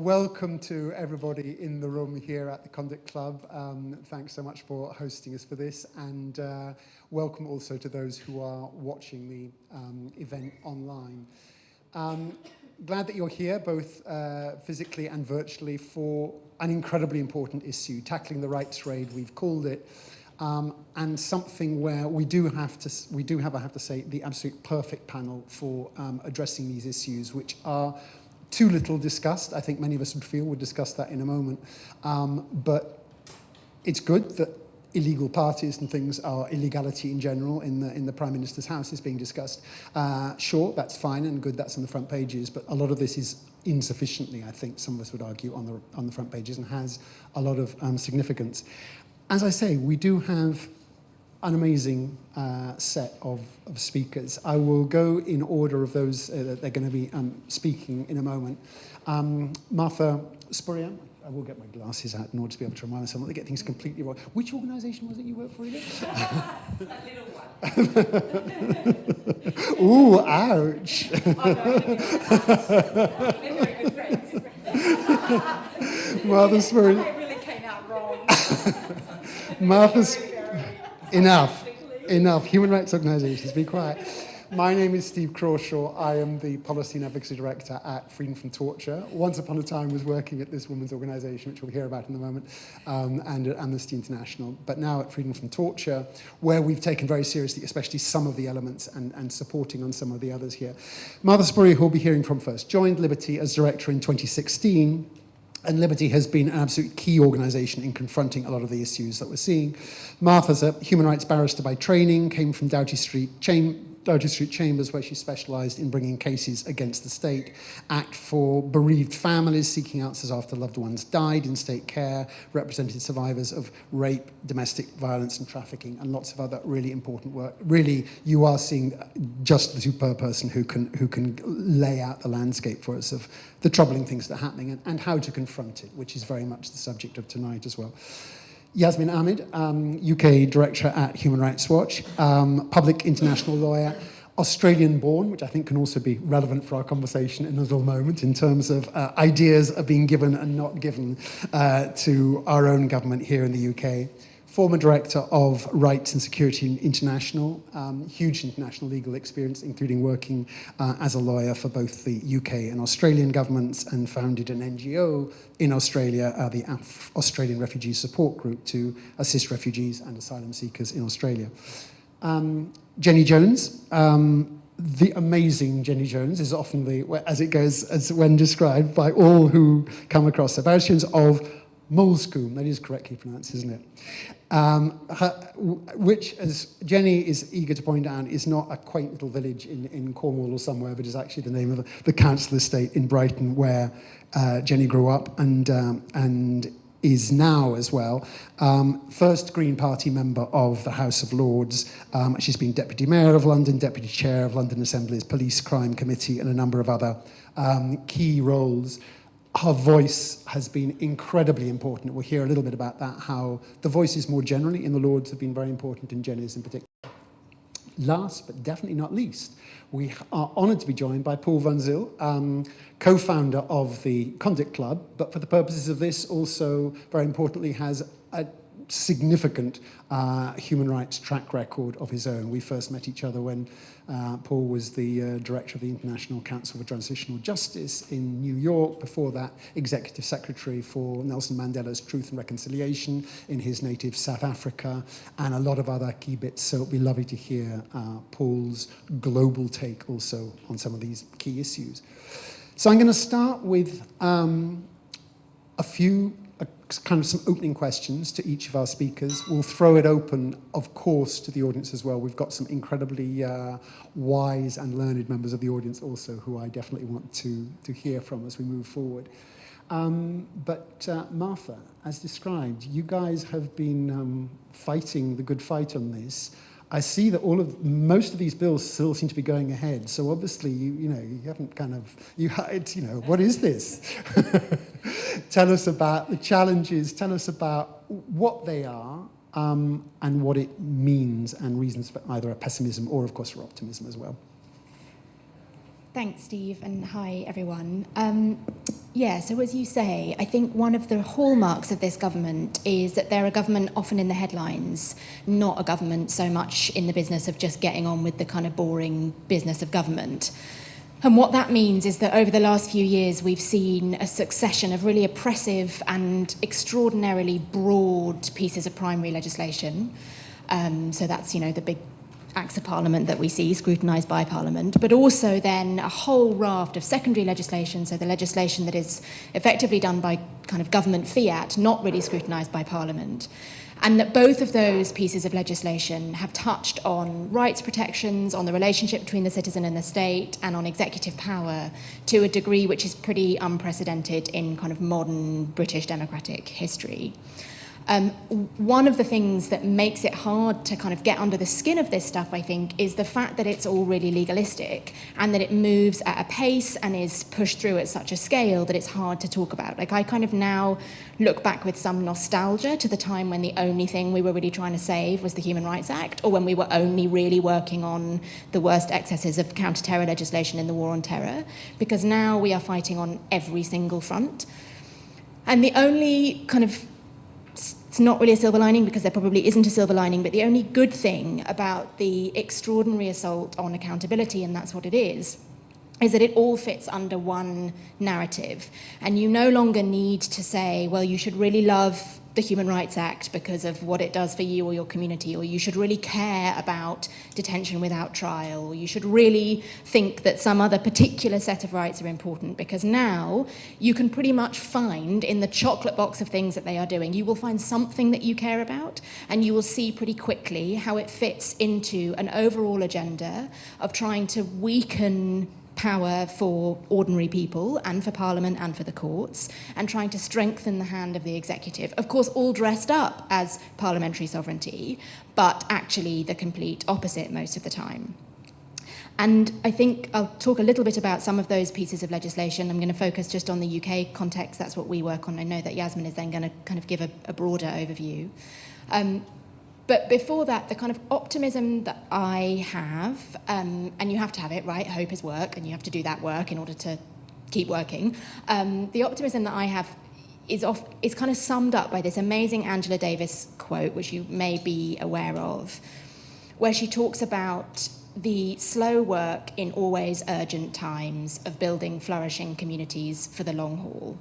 Welcome to everybody in the room here at the Conduit Club. Thanks so much for hosting us for this, and welcome also to those who are watching the event online. Glad that you're here, both physically and virtually, for an incredibly important issue, tackling the rights raid, we've called it, and something where we do have, I have to say, the absolute perfect panel for addressing these issues, which are too little discussed. I think many of us would feel. We'll discuss that in a moment. But it's good that illegal parties and things are illegality in general in the Prime Minister's house is being discussed. Sure, that's fine and good, that's on the front pages, but a lot of this is insufficiently, I think some of us would argue, on the front pages, and has a lot of significance. As I say, we do have an amazing set of speakers. I will go in order of those that they're going to be speaking in a moment. Martha Spurrier, I will get my glasses out in order to be able to remind myself not to get things completely wrong. Which organisation was it you worked for again? A little one. Ooh, ouch. Oh, no, we're very good friends. Martha Spurrier. It really came out wrong. Martha's... Enough. Human rights organisations, be quiet. My name is Steve Crawshaw. I am the Policy and Advocacy Director at Freedom from Torture. Once upon a time was working at this women's organisation, which we'll hear about in a moment, and at Amnesty International, but now at Freedom from Torture, where we've taken very seriously, especially some of the elements and supporting on some of the others here. Martha Spurrier, who we'll be hearing from first, joined Liberty as Director in 2016, and Liberty has been an absolute key organisation in confronting a lot of the issues that we're seeing. Martha's a human rights barrister by training, came from Doughty Street Chambers, where she specialised in bringing cases against the state, act for bereaved families seeking answers after loved ones died in state care, represented survivors of rape, domestic violence and trafficking, and lots of other really important work. Really, you are seeing just the superb person who can lay out the landscape for us of the troubling things that are happening and how to confront it, which is very much the subject of tonight as well. Yasmine Ahmed, UK Director at Human Rights Watch, public international lawyer, Australian-born, which I think can also be relevant for our conversation in a little moment in terms of ideas are being given and not given to our own government here in the UK. Former Director of Rights and Security International, huge international legal experience, including working as a lawyer for both the UK and Australian governments, and founded an NGO in Australia, the Australian Refugee Support Group, to assist refugees and asylum seekers in Australia. Jenny Jones, the amazing Jenny Jones, is often as it goes, as when described by all who come across her. Baroness Jones of Molescombe, that is correctly pronounced, isn't it? Which, as Jenny is eager to point out, is not a quaint little village in Cornwall or somewhere, but is actually the name of the council estate in Brighton, where Jenny grew up and is now as well. First Green Party member of the House of Lords. She's been Deputy Mayor of London, Deputy Chair of London Assembly's Police Crime Committee, and a number of other key roles. Her voice has been incredibly important. We'll hear a little bit about that, how the voices more generally in the Lords have been very important, and Jenny's in particular. Last, but definitely not least, we are honoured to be joined by Paul Van Zyl, co-founder of the Conduit Club, but for the purposes of this also, very importantly, has a significant human rights track record of his own. We first met each other when Paul was the director of the International Council for Transitional Justice in New York. Before that, executive secretary for Nelson Mandela's Truth and Reconciliation in his native South Africa, and a lot of other key bits. So it'll be lovely to hear Paul's global take also on some of these key issues. So I'm going to start with kind of some opening questions to each of our speakers. We'll throw it open, of course, to the audience as well. We've got some incredibly wise and learned members of the audience also, who I definitely want to hear from as we move forward. But Martha, as described, you guys have been fighting the good fight on this. I see that most of these bills still seem to be going ahead. So obviously, you haven't what is this? Tell us about the challenges. Tell us about what they are and what it means, and reasons for either a pessimism or, of course, for optimism as well. Thanks, Steve, and hi, everyone. Yeah, so as you say, I think one of the hallmarks of this government is that they're a government often in the headlines, not a government so much in the business of just getting on with the kind of boring business of government. And what that means is that over the last few years, we've seen a succession of really oppressive and extraordinarily broad pieces of primary legislation. So that's, the big acts of parliament that we see scrutinised by parliament, but also then a whole raft of secondary legislation, so the legislation that is effectively done by kind of government fiat, not really scrutinised by parliament. And that both of those pieces of legislation have touched on rights protections, on the relationship between the citizen and the state, and on executive power to a degree which is pretty unprecedented in kind of modern British democratic history. One of the things that makes it hard to kind of get under the skin of this stuff, I think, is the fact that it's all really legalistic and that it moves at a pace and is pushed through at such a scale that it's hard to talk about. Like, I kind of now look back with some nostalgia to the time when the only thing we were really trying to save was the Human Rights Act, or when we were only really working on the worst excesses of counter-terror legislation in the war on terror, because now we are fighting on every single front. And the only kind of, it's not really a silver lining because there probably isn't a silver lining, but the only good thing about the extraordinary assault on accountability, and that's what it is that it all fits under one narrative. And you no longer need to say, well, you should really love the Human Rights Act because of what it does for you or your community, or you should really care about detention without trial, or you should really think that some other particular set of rights are important, because now you can pretty much find in the chocolate box of things that they are doing, you will find something that you care about, and you will see pretty quickly how it fits into an overall agenda of trying to weaken power for ordinary people and for Parliament and for the courts, and trying to strengthen the hand of the executive. Of course, all dressed up as parliamentary sovereignty, but actually the complete opposite most of the time. And I think I'll talk a little bit about some of those pieces of legislation. I'm going to focus just on the UK context. That's what we work on. I know that Yasmine is then going to kind of give a broader overview. But before that, the kind of optimism that I have, and you have to have it, right? Hope is work, and you have to do that work in order to keep working. The optimism that I have is kind of summed up by this amazing Angela Davis quote, which you may be aware of, where she talks about the slow work in always urgent times of building flourishing communities for the long haul.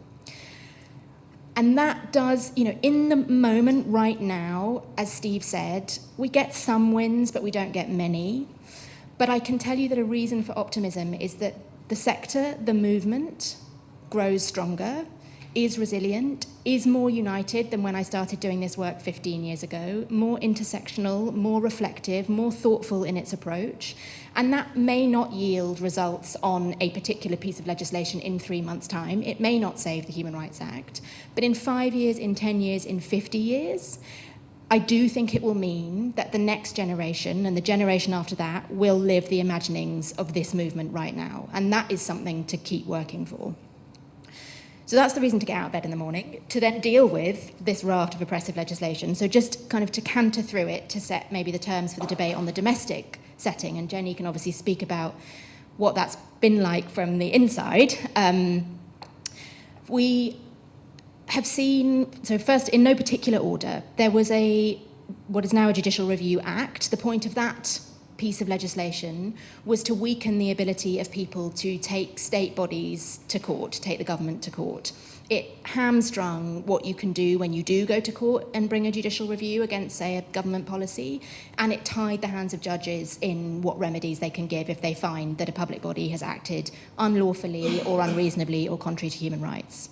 And that does, in the moment right now, as Steve said, we get some wins, but we don't get many. But I can tell you that a reason for optimism is that the sector, the movement, grows stronger, is resilient, is more united than when I started doing this work 15 years ago, more intersectional, more reflective, more thoughtful in its approach. And that may not yield results on a particular piece of legislation in 3 months' time. It may not save the Human Rights Act. But in 5 years, in 10 years, in 50 years, I do think it will mean that the next generation and the generation after that will live the imaginings of this movement right now. And that is something to keep working for. So that's the reason to get out of bed in the morning, to then deal with this raft of oppressive legislation. So just kind of to canter through it, to set maybe the terms for the debate on the domestic setting. And Jenny can obviously speak about what that's been like from the inside. We have seen, so first, in no particular order, there was what is now a Judicial Review Act. The point of that piece of legislation was to weaken the ability of people to take state bodies to court, to take the government to court. It hamstrung what you can do when you do go to court and bring a judicial review against, say, a government policy, and it tied the hands of judges in what remedies they can give if they find that a public body has acted unlawfully or unreasonably or contrary to human rights.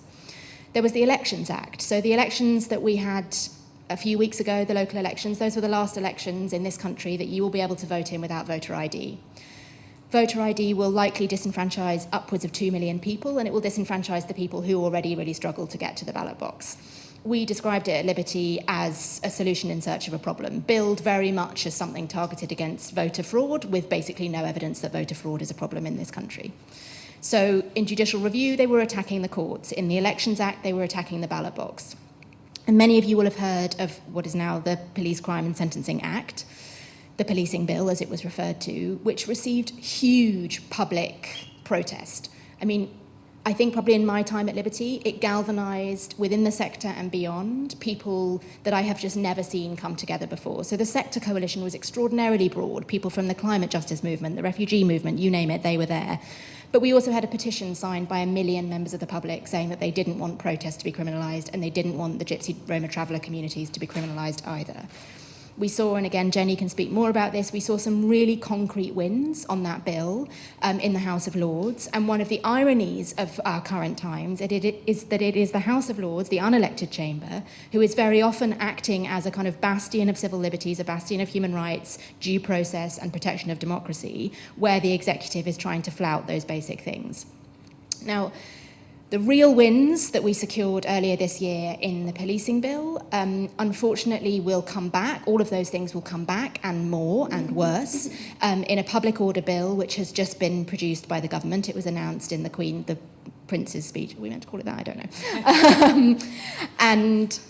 There was the Elections Act. So the elections that we had a few weeks ago, the local elections, those were the last elections in this country that you will be able to vote in without voter ID. Voter ID will likely disenfranchise upwards of 2 million people, and it will disenfranchise the people who already really struggle to get to the ballot box. We described it at Liberty as a solution in search of a problem, billed very much as something targeted against voter fraud, with basically no evidence that voter fraud is a problem in this country. So in judicial review, they were attacking the courts. In the Elections Act, they were attacking the ballot box. And many of you will have heard of what is now the Police Crime and Sentencing Act, the policing bill, as it was referred to, which received huge public protest. I mean, I think probably in my time at Liberty, it galvanised within the sector and beyond people that I have just never seen come together before. So the sector coalition was extraordinarily broad. People from the climate justice movement, the refugee movement, you name it, they were there. But we also had a petition signed by 1 million members of the public saying that they didn't want protests to be criminalised and they didn't want the Gypsy Roma traveller communities to be criminalised either. We saw, and again, Jenny can speak more about this, we saw some really concrete wins on that bill in the House of Lords. And one of the ironies of our current times is that it is the House of Lords, the unelected chamber, who is very often acting as a kind of bastion of civil liberties, a bastion of human rights, due process and protection of democracy, where the executive is trying to flout those basic things. Now, the real wins that we secured earlier this year in the policing bill, unfortunately, will come back. All of those things will come back and more and worse in a public order bill, which has just been produced by the government. It was announced in the Prince's speech. Are we meant to call it that? I don't know. And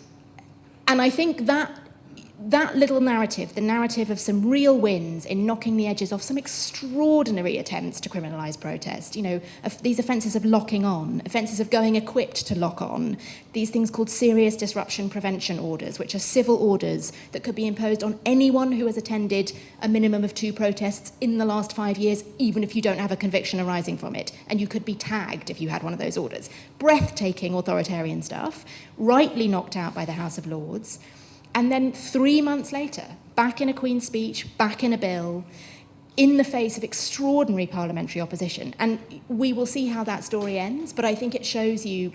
I think that little narrative, the narrative of some real wins in knocking the edges off some extraordinary attempts to criminalise protest, these offences of locking on, offences of going equipped to lock on, these things called serious disruption prevention orders, which are civil orders that could be imposed on anyone who has attended a minimum of 2 protests in the last 5 years, even if you don't have a conviction arising from it, and you could be tagged if you had one of those orders. Breathtaking authoritarian stuff, rightly knocked out by the House of Lords. And then 3 months later, back in a Queen's speech, back in a bill, in the face of extraordinary parliamentary opposition. And we will see how that story ends, but I think it shows you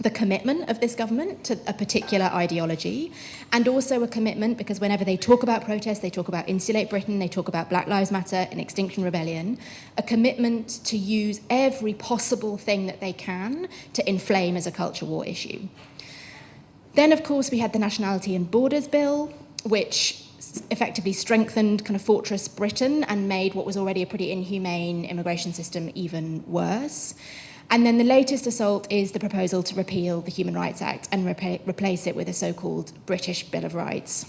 the commitment of this government to a particular ideology, and also a commitment, because whenever they talk about protest, they talk about Insulate Britain, they talk about Black Lives Matter and Extinction Rebellion, a commitment to use every possible thing that they can to inflame as a culture war issue. Then, of course, we had the Nationality and Borders Bill, which effectively strengthened kind of Fortress Britain and made what was already a pretty inhumane immigration system even worse. And then the latest assault is the proposal to repeal the Human Rights Act and replace it with a so-called British Bill of Rights.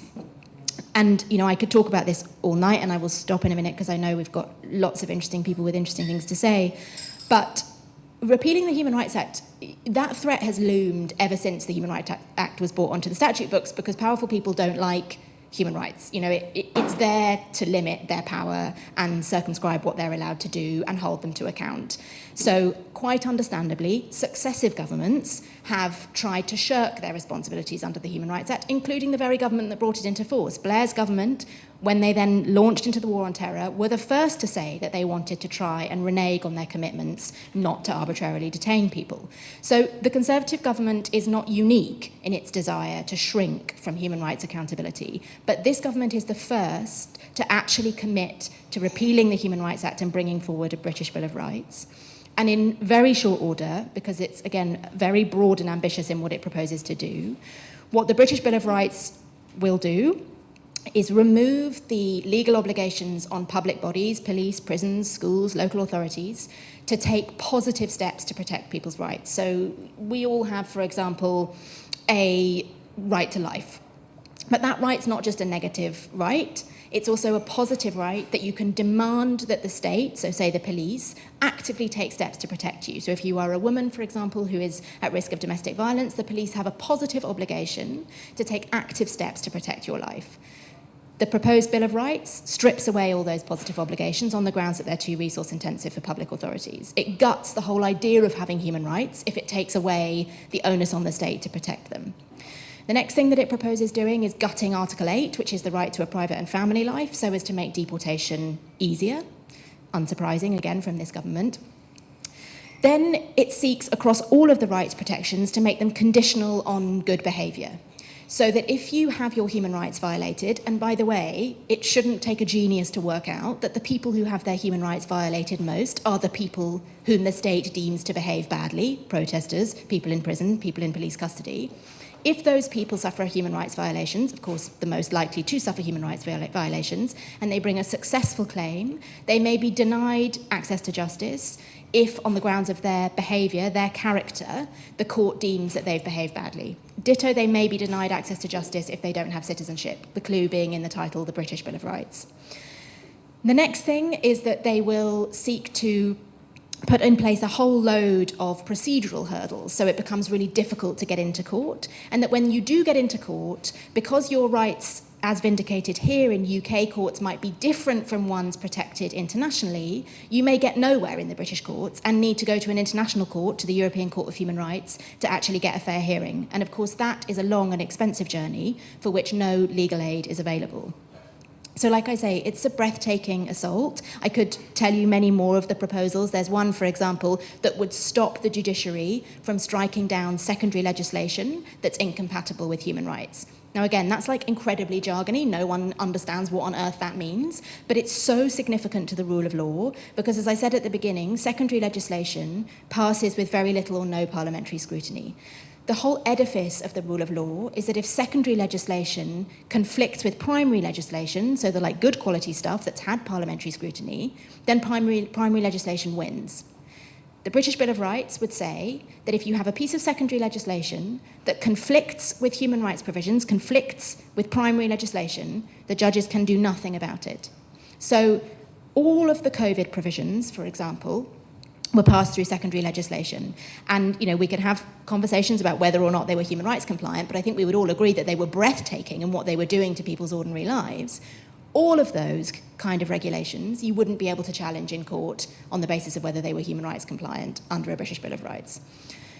And, I could talk about this all night, and I will stop in a minute because I know we've got lots of interesting people with interesting things to say. But repealing the Human Rights Act, that threat has loomed ever since the Human Rights Act was brought onto the statute books, because powerful people don't like human rights. It's there to limit their power and circumscribe what they're allowed to do and hold them to account. So, quite understandably, successive governments have tried to shirk their responsibilities under the Human Rights Act, including the very government that brought it into force. Blair's government, when they then launched into the war on terror, were the first to say that they wanted to try and renege on their commitments not to arbitrarily detain people. So the Conservative government is not unique in its desire to shrink from human rights accountability, but this government is the first to actually commit to repealing the Human Rights Act and bringing forward a British Bill of Rights. And in very short order, because it's, again, very broad and ambitious in what it proposes to do, what the British Bill of Rights will do is remove the legal obligations on public bodies, police, prisons, schools, local authorities, to take positive steps to protect people's rights. So we all have, for example, a right to life. But that right's not just a negative right, it's also a positive right that you can demand that the state, so say the police, actively take steps to protect you. So if you are a woman, for example, who is at risk of domestic violence, the police have a positive obligation to take active steps to protect your life. The proposed Bill of Rights strips away all those positive obligations on the grounds that they're too resource intensive for public authorities. It guts the whole idea of having human rights if it takes away the onus on the state to protect them. The next thing that it proposes doing is gutting Article 8, which is the right to a private and family life, so as to make deportation easier. Unsurprising, again, from this government. Then it seeks, across all of the rights protections, to make them conditional on good behaviour. So that if you have your human rights violated, and by the way, it shouldn't take a genius to work out that the people who have their human rights violated most are the people whom the state deems to behave badly, protesters, people in prison, people in police custody. If those people suffer human rights violations, of course, the most likely to suffer human rights violations, and they bring a successful claim, they may be denied access to justice if, on the grounds of their behaviour, their character, the court deems that they've behaved badly. Ditto, they may be denied access to justice if they don't have citizenship, the clue being in the title, the British Bill of Rights. The next thing is that they will seek to put in place a whole load of procedural hurdles, so it becomes really difficult to get into court, and that when you do get into court, because your rights as vindicated here in UK courts might be different from ones protected internationally, you may get nowhere in the British courts and need to go to an international court, to the European Court of Human Rights, to actually get a fair hearing. And of course that is a long and expensive journey for which no legal aid is available. So like I say, it's a breathtaking assault. I could tell you many more of the proposals. There's one, for example, that would stop the judiciary from striking down secondary legislation that's incompatible with human rights. Now again, that's like incredibly jargony. No one understands what on earth that means, but it's so significant to the rule of law because, as I said at the beginning, secondary legislation passes with very little or no parliamentary scrutiny. The whole edifice of the rule of law is that if secondary legislation conflicts with primary legislation, so the like good quality stuff that's had parliamentary scrutiny, then primary legislation wins. The British Bill of Rights would say that if you have a piece of secondary legislation that conflicts with human rights provisions, conflicts with primary legislation, the judges can do nothing about it. So all of the COVID provisions, for example, were passed through secondary legislation. And, we could have conversations about whether or not they were human rights compliant, but I think we would all agree that they were breathtaking in what they were doing to people's ordinary lives. All of those kind of regulations you wouldn't be able to challenge in court on the basis of whether they were human rights compliant under a British Bill of Rights.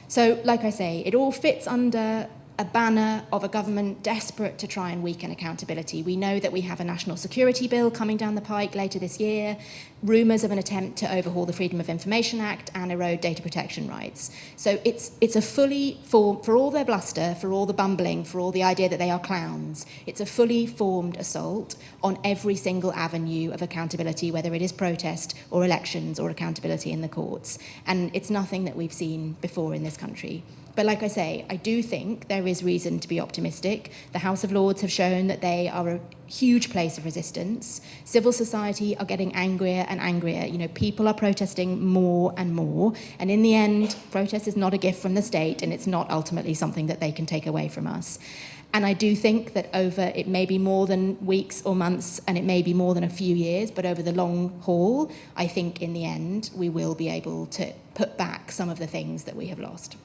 So, like I say, it all fits under a banner of a government desperate to try and weaken accountability. We know that we have a national security bill coming down the pike later this year, rumours of an attempt to overhaul the Freedom of Information Act and erode data protection rights. So it's a fully formed, for all their bluster, for all the bumbling, for all the idea that they are clowns, it's a fully formed assault on every single avenue of accountability, whether it is protest or elections or accountability in the courts. And it's nothing that we've seen before in this country. But like I say, I do think there is reason to be optimistic. The House of Lords have shown that they are a huge place of resistance. Civil society are getting angrier and angrier. People are protesting more and more. And in the end, protest is not a gift from the state, and it's not ultimately something that they can take away from us. And I do think that it may be more than weeks or months, and it may be more than a few years, but over the long haul, I think in the end, we will be able to put back some of the things that we have lost.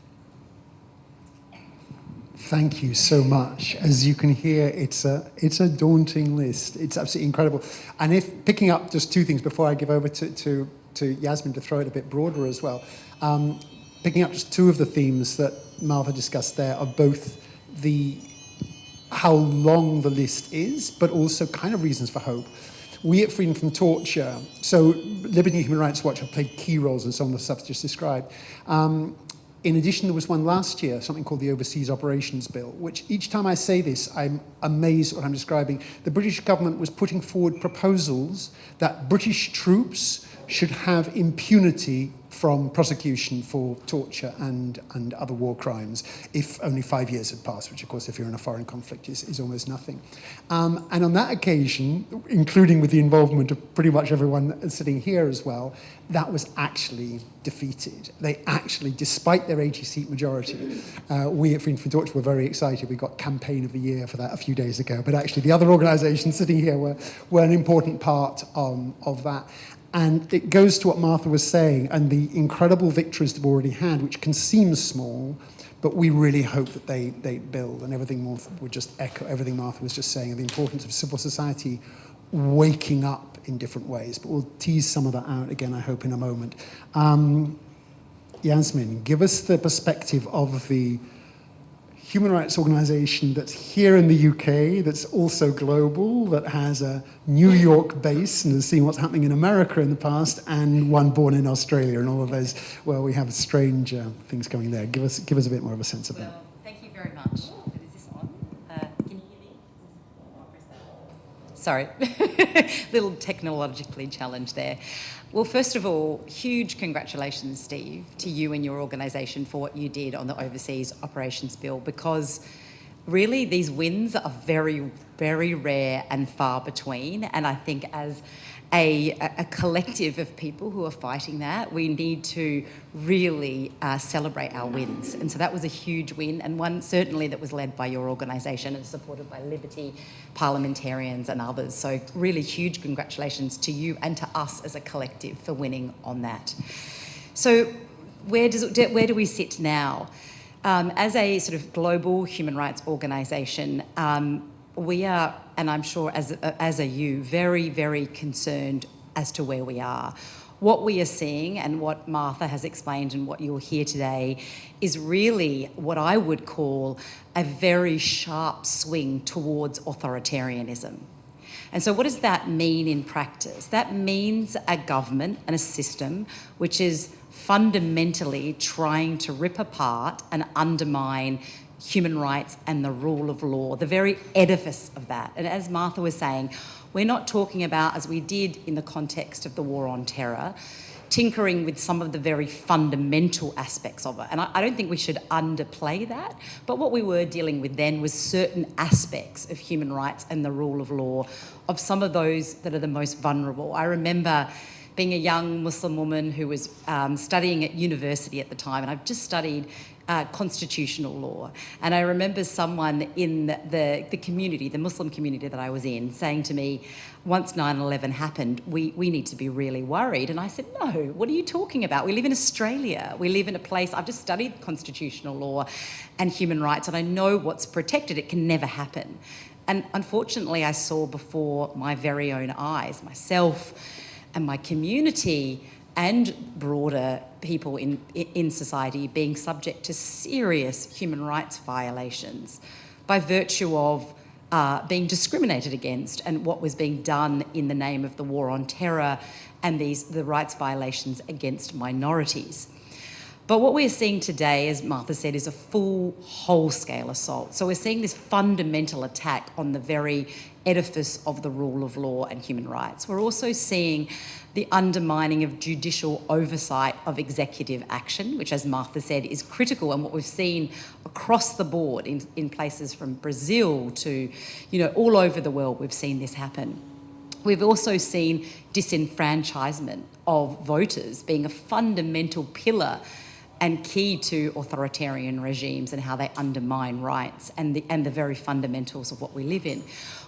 Thank you so much. As you can hear, it's a daunting list. It's absolutely incredible. And if picking up just two things before I give over to Yasmine to throw it a bit broader as well, picking up just two of the themes that Martha discussed there are both how long the list is, but also kind of reasons for hope. We at Freedom from Torture, so Liberty and Human Rights Watch have played key roles in some of the stuff just described. In addition, there was one last year, something called the Overseas Operations Bill, which each time I say this, I'm amazed at what I'm describing. The British government was putting forward proposals that British troops should have impunity from prosecution for torture and other war crimes if only 5 years had passed, which of course if you're in a foreign conflict is almost nothing. And on that occasion, including with the involvement of pretty much everyone sitting here as well, that was actually defeated. They actually, despite their 80-seat majority, we at Freedom from Torture were very excited. We got Campaign of the Year for that a few days ago, but actually the other organisations sitting here were an important part of that. And it goes to what Martha was saying and the incredible victories that we've already had, which can seem small, but we really hope that they build. And everything Martha would just echo everything Martha was just saying, and the importance of civil society waking up in different ways. But we'll tease some of that out again, I hope, in a moment. Yasmine, give us the perspective of the human rights organisation that's here in the UK, that's also global, that has a New York base and has seen what's happening in America in the past, and one born in Australia, and all of those, well, we have strange things going there. Give us a bit more of a sense of that. Well, thank you very much. Is this on? Can you hear me? I'll press that. Sorry, little technologically challenged there. Well, first of all, huge congratulations, Steve, to you and your organisation for what you did on the Overseas Operations Bill, because really these wins are very, very rare and far between. And I think as a collective of people who are fighting that, we need to really celebrate our wins. And so that was a huge win, and one certainly that was led by your organisation and supported by Liberty parliamentarians and others. So really huge congratulations to you and to us as a collective for winning on that. So where do we sit now? As a sort of global human rights organisation, we are, and I'm sure as are you, very, very concerned as to where we are. What we are seeing, and what Martha has explained and what you'll hear today, is really what I would call a very sharp swing towards authoritarianism. And so what does that mean in practice? That means a government and a system which is fundamentally trying to rip apart and undermine human rights and the rule of law, the very edifice of that. And as Martha was saying, we're not talking about, as we did in the context of the war on terror, tinkering with some of the very fundamental aspects of it. And I don't think we should underplay that. But what we were dealing with then was certain aspects of human rights and the rule of law, of some of those that are the most vulnerable. I remember being a young Muslim woman who was studying at university at the time, and I've just studied constitutional law. And I remember someone in the community, the Muslim community that I was in, saying to me, once 9/11 happened, we need to be really worried. And I said, no, what are you talking about? We live in Australia. We live in a place, I've just studied constitutional law and human rights, and I know what's protected. It can never happen. And unfortunately, I saw before my very own eyes, myself and my community and broader people in society being subject to serious human rights violations by virtue of being discriminated against and what was being done in the name of the war on terror and the rights violations against minorities. But what we're seeing today, as Martha said, is a full, whole-scale assault. So we're seeing this fundamental attack on the very edifice of the rule of law and human rights. We're also seeing the undermining of judicial oversight of executive action, which, as Martha said, is critical, and what we've seen across the board in places from Brazil to, all over the world, we've seen this happen. We've also seen disenfranchisement of voters being a fundamental pillar and key to authoritarian regimes and how they undermine rights and the very fundamentals of what we live in.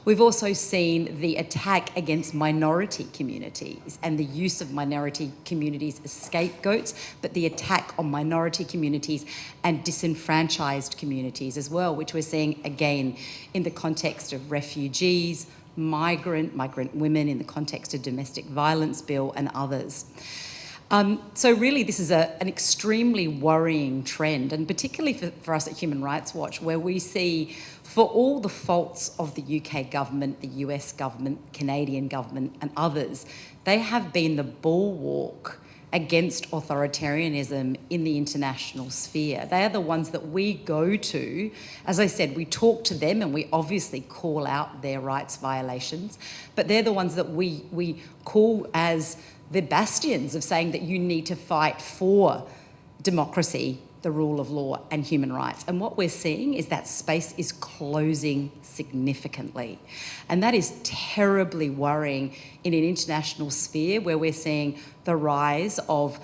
We've also seen the attack against minority communities and the use of minority communities as scapegoats, but the attack on minority communities and disenfranchised communities as well, which we're seeing again in the context of refugees, migrant women, in the context of domestic violence bill and others. So really this is an extremely worrying trend, and particularly for us at Human Rights Watch, where we see, for all the faults of the UK government, the US government, Canadian government and others, they have been the bulwark against authoritarianism in the international sphere. They are the ones that we go to. As I said, we talk to them and we obviously call out their rights violations, but they're the ones that we call as the bastions of saying that you need to fight for democracy, the rule of law and human rights. And what we're seeing is that space is closing significantly. And that is terribly worrying in an international sphere where we're seeing the rise of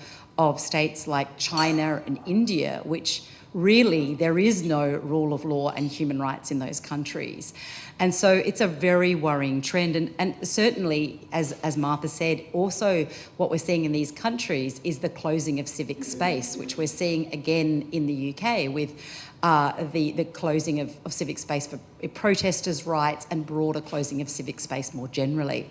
states like China and India, which really there is no rule of law and human rights in those countries. And so it's a very worrying trend. And certainly, as Martha said, also what we're seeing in these countries is the closing of civic space, which we're seeing again in the UK with the closing of civic space for protesters' rights and broader closing of civic space more generally.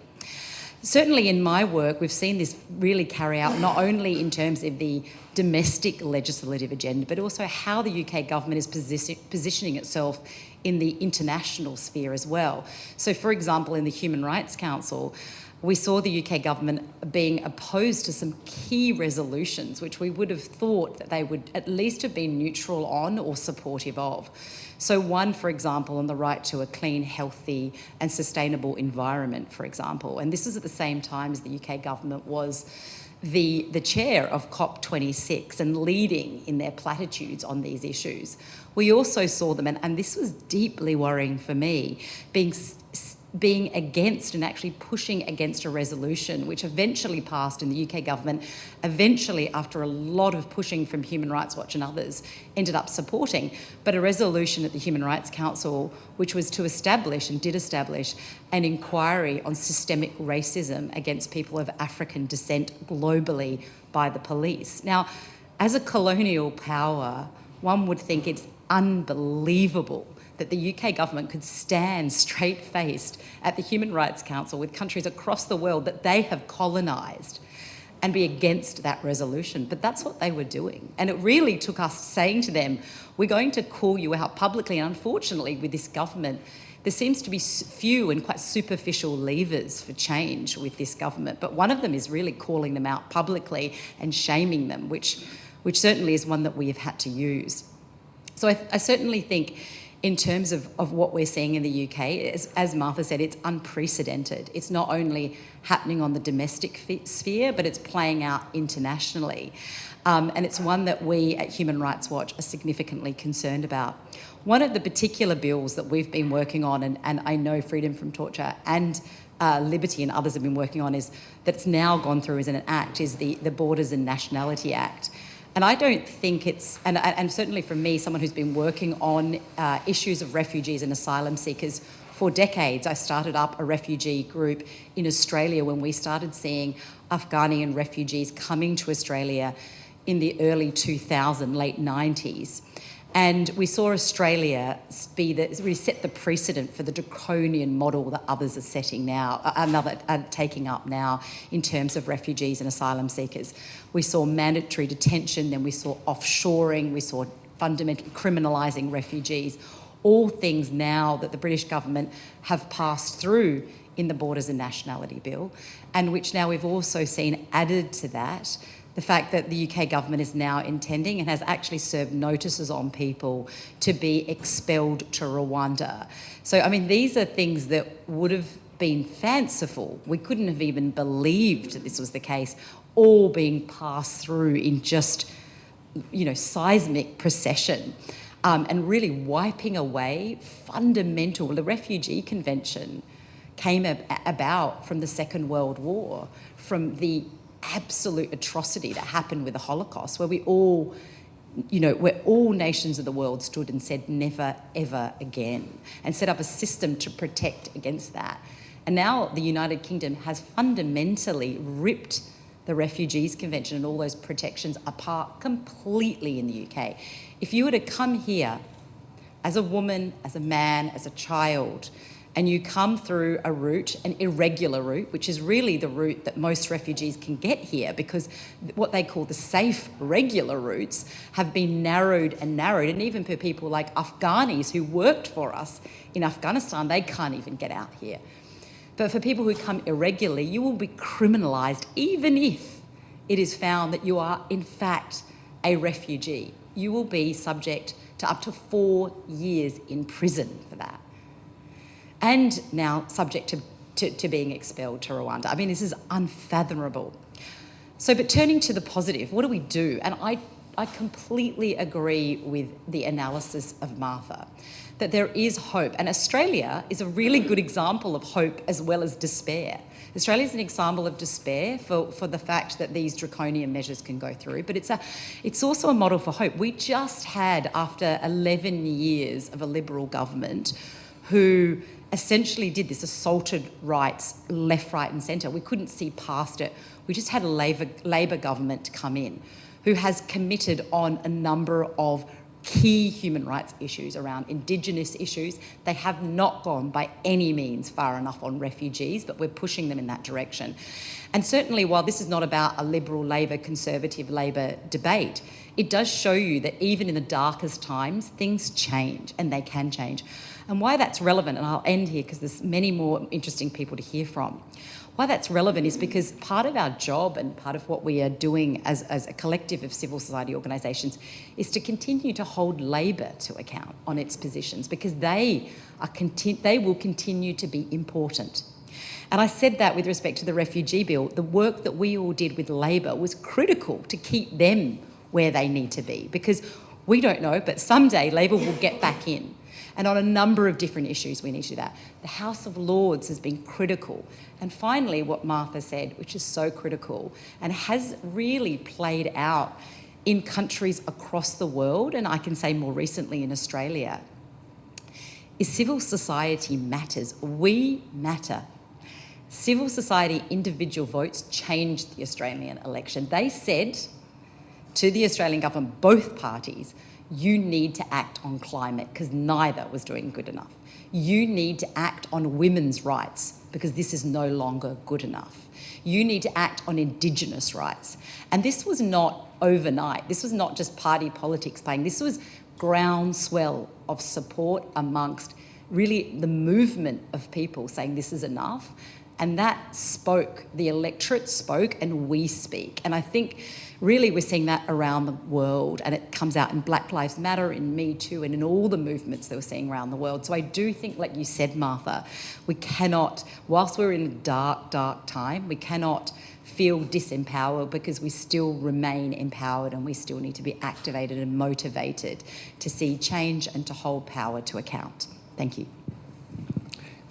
Certainly in my work, we've seen this really carry out not only in terms of the domestic legislative agenda, but also how the UK government is positioning itself in the international sphere as well. So, for example, in the Human Rights Council, we saw the UK government being opposed to some key resolutions, which we would have thought that they would at least have been neutral on or supportive of. So one, for example, on the right to a clean, healthy and sustainable environment, for example. And this is at the same time as the UK government was the chair of COP26 and leading in their platitudes on these issues. We also saw them, and this was deeply worrying for me, being being against and actually pushing against a resolution which eventually passed in the UK government, eventually after a lot of pushing from Human Rights Watch and others, ended up supporting, but a resolution at the Human Rights Council which was to establish, and did establish, an inquiry on systemic racism against people of African descent globally by the police. Now, as a colonial power, one would think it's unbelievable that the UK government could stand straight-faced at the Human Rights Council with countries across the world that they have colonised and be against that resolution. But that's what they were doing. And it really took us saying to them, we're going to call you out publicly. And unfortunately, with this government, there seems to be few and quite superficial levers for change with this government. But one of them is really calling them out publicly and shaming them, which certainly is one that we have had to use. So I certainly think in terms of what we're seeing in the UK, as Martha said, it's unprecedented. It's not only happening on the domestic sphere, but it's playing out internationally. And it's one that we at Human Rights Watch are significantly concerned about. One of the particular bills that we've been working on, and I know Freedom from Torture and Liberty and others have been working on, is that's now gone through as an act, is the Borders and Nationality Act. And I don't think it's, and certainly from me, someone who's been working on issues of refugees and asylum seekers for decades. I started up a refugee group in Australia when we started seeing Afghani refugees coming to Australia in the early 2000s, late 90s. And we saw Australia really set the precedent for the draconian model that others are setting now, taking up now in terms of refugees and asylum seekers. We saw mandatory detention, then we saw offshoring, we saw fundamentally criminalising refugees, all things now that the British government have passed through in the Borders and Nationality Bill, and which now we've also seen added to that the fact that the UK government is now intending and has actually served notices on people to be expelled to Rwanda. So, I mean, these are things that would have been fanciful. We couldn't have even believed that this was the case, all being passed through in just, seismic procession, and really wiping away fundamental. The Refugee Convention came about from the Second World War, from the absolute atrocity that happened with the Holocaust, where we all, where all nations of the world stood and said never, ever again, and set up a system to protect against that. And now the United Kingdom has fundamentally ripped the Refugees Convention and all those protections apart completely in the UK. If you were to come here as a woman, as a man, as a child, and you come through a route, an irregular route, which is really the route that most refugees can get here, because what they call the safe, regular routes have been narrowed, and even for people like Afghanis who worked for us in Afghanistan, they can't even get out here. But for people who come irregularly, you will be criminalised, even if it is found that you are, in fact, a refugee. You will be subject to up to 4 years in prison for that. And now subject to being expelled to Rwanda. I mean, this is unfathomable. So, but turning to the positive, what do we do? And I completely agree with the analysis of Martha, that there is hope. And Australia is a really good example of hope as well as despair. Australia is an example of despair for the fact that these draconian measures can go through, but it's also a model for hope. We just had, after 11 years of a Liberal government, who essentially did this, assaulted rights left, right and centre. We couldn't see past it. We just had a Labor government come in who has committed on a number of key human rights issues around Indigenous issues. They have not gone by any means far enough on refugees, but we're pushing them in that direction. And certainly, while this is not about a Liberal, Labor, Conservative, Labor debate, it does show you that even in the darkest times, things change, and they can change. And why that's relevant, and I'll end here because there's many more interesting people to hear from. Why that's relevant is because part of our job and part of what we are doing as a collective of civil society organisations is to continue to hold Labor to account on its positions, because they will continue to be important. And I said that with respect to the refugee bill. The work that we all did with Labor was critical to keep them where they need to be, because we don't know, but someday Labor will get back in. And on a number of different issues, we need to do that. The House of Lords has been critical. And finally, what Martha said, which is so critical and has really played out in countries across the world, and I can say more recently in Australia, is civil society matters. We matter. Civil society individual votes changed the Australian election. They said to the Australian government, both parties, you need to act on climate because neither was doing good enough. You need to act on women's rights because this is no longer good enough. You need to act on Indigenous rights. And this was not overnight. This was not just party politics playing. This was groundswell of support amongst really the movement of people saying this is enough. And that spoke, the electorate spoke, and we speak. And I think really we're seeing that around the world, and it comes out in Black Lives Matter, in Me Too, and in all the movements that we're seeing around the world. So I do think, like you said, Martha, we cannot, whilst we're in a dark, dark time, we cannot feel disempowered because we still remain empowered and we still need to be activated and motivated to see change and to hold power to account. Thank you.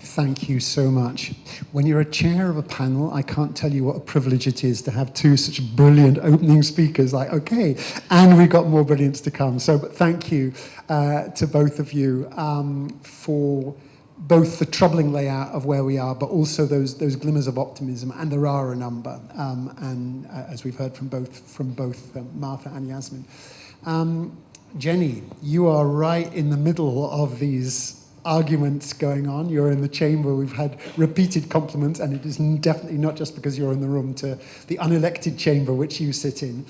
Thank you so much. When you're a chair of a panel, I can't tell you what a privilege it is to have two such brilliant opening speakers. Like, okay, and we've got more brilliance to come. So thank you to both of you for both the troubling layout of where we are, but also those glimmers of optimism, and there are a number, and as we've heard from both Martha and Yasmine. Jenny, you are right in the middle of these arguments going on. You're in the chamber. We've had repeated compliments, and it is definitely not just because you're in the room, to the unelected chamber which you sit in.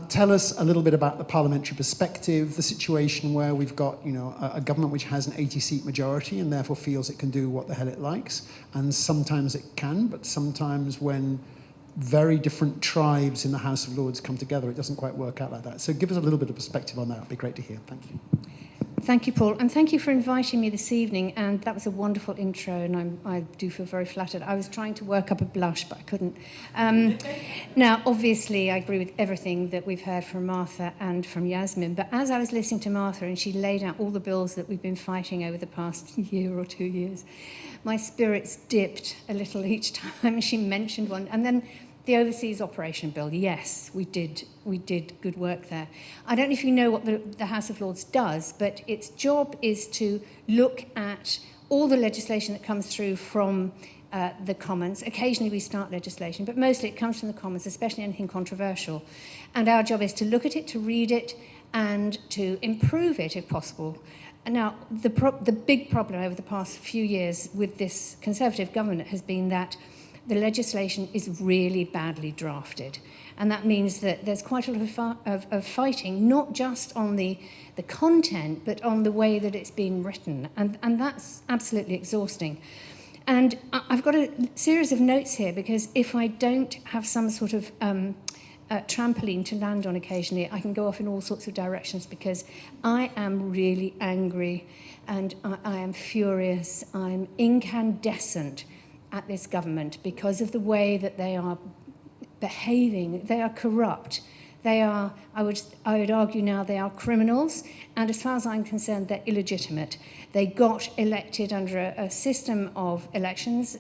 Tell us a little bit about the parliamentary perspective, the situation where we've got, you know, a government which has an 80-seat majority and therefore feels it can do what the hell it likes, and sometimes it can, but sometimes when very different tribes in the House of Lords come together, it doesn't quite work out like that. So give us a little bit of perspective on that. It'd be great to hear. Thank you. Thank you, Paul, and thank you for inviting me this evening, and that was a wonderful intro, and I do feel very flattered. I was trying to work up a blush, but I couldn't. Now, obviously, I agree with everything that we've heard from Martha and from Yasmine, but as I was listening to Martha and she laid out all the bills that we've been fighting over the past year or 2 years, my spirits dipped a little each time she mentioned one, and then the Overseas Operation Bill, yes, we did good work there. I don't know if you know what the House of Lords does, but its job is to look at all the legislation that comes through from the Commons. Occasionally we start legislation, but mostly it comes from the Commons, especially anything controversial. And our job is to look at it, to read it, and to improve it if possible. Now, the big problem over the past few years with this Conservative government has been that the legislation is really badly drafted. And that means that there's quite a lot of fighting, not just on the content, but on the way that it's been written. And that's absolutely exhausting. And I've got a series of notes here, because if I don't have some sort of trampoline to land on occasionally, I can go off in all sorts of directions, because I am really angry and I am furious. I'm incandescent at this government because of the way that they are behaving. They are corrupt. They are, I would argue now, they are criminals, and as far as I'm concerned, they're illegitimate. They got elected under a system of elections,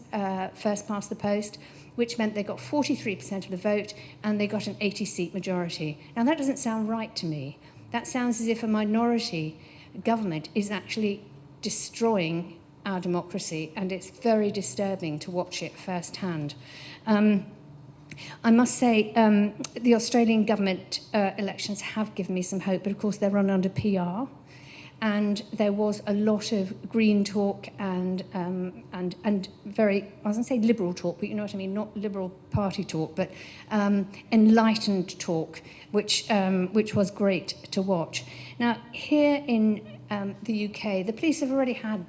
first past the post, which meant they got 43% of the vote and they got an 80-seat majority. Now, that doesn't sound right to me. That sounds as if a minority government is actually destroying our democracy, and it's very disturbing to watch it firsthand. I must say, the Australian government elections have given me some hope, but of course they're run under PR, and there was a lot of green talk and very, I was going to say liberal talk, but you know what I mean, not Liberal Party talk, but enlightened talk, which was great to watch. Now, here in the UK, the police have already had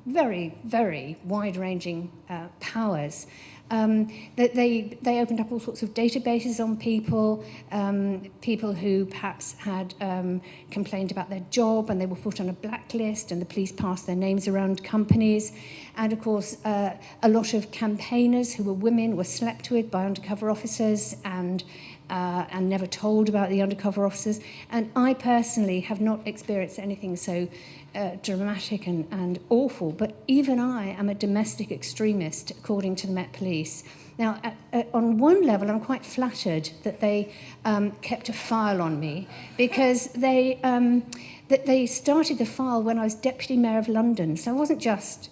very, very wide-ranging powers. They opened up all sorts of databases on people who perhaps had complained about their job, and they were put on a blacklist, and the police passed their names around companies. And of course, a lot of campaigners who were women were slept with by undercover officers, and and never told about the undercover officers. And I personally have not experienced anything so dramatic and awful, but even I am a domestic extremist, according to the Met Police. Now, on one level, I'm quite flattered that they kept a file on me, because they started the file when I was Deputy Mayor of London. So I wasn't just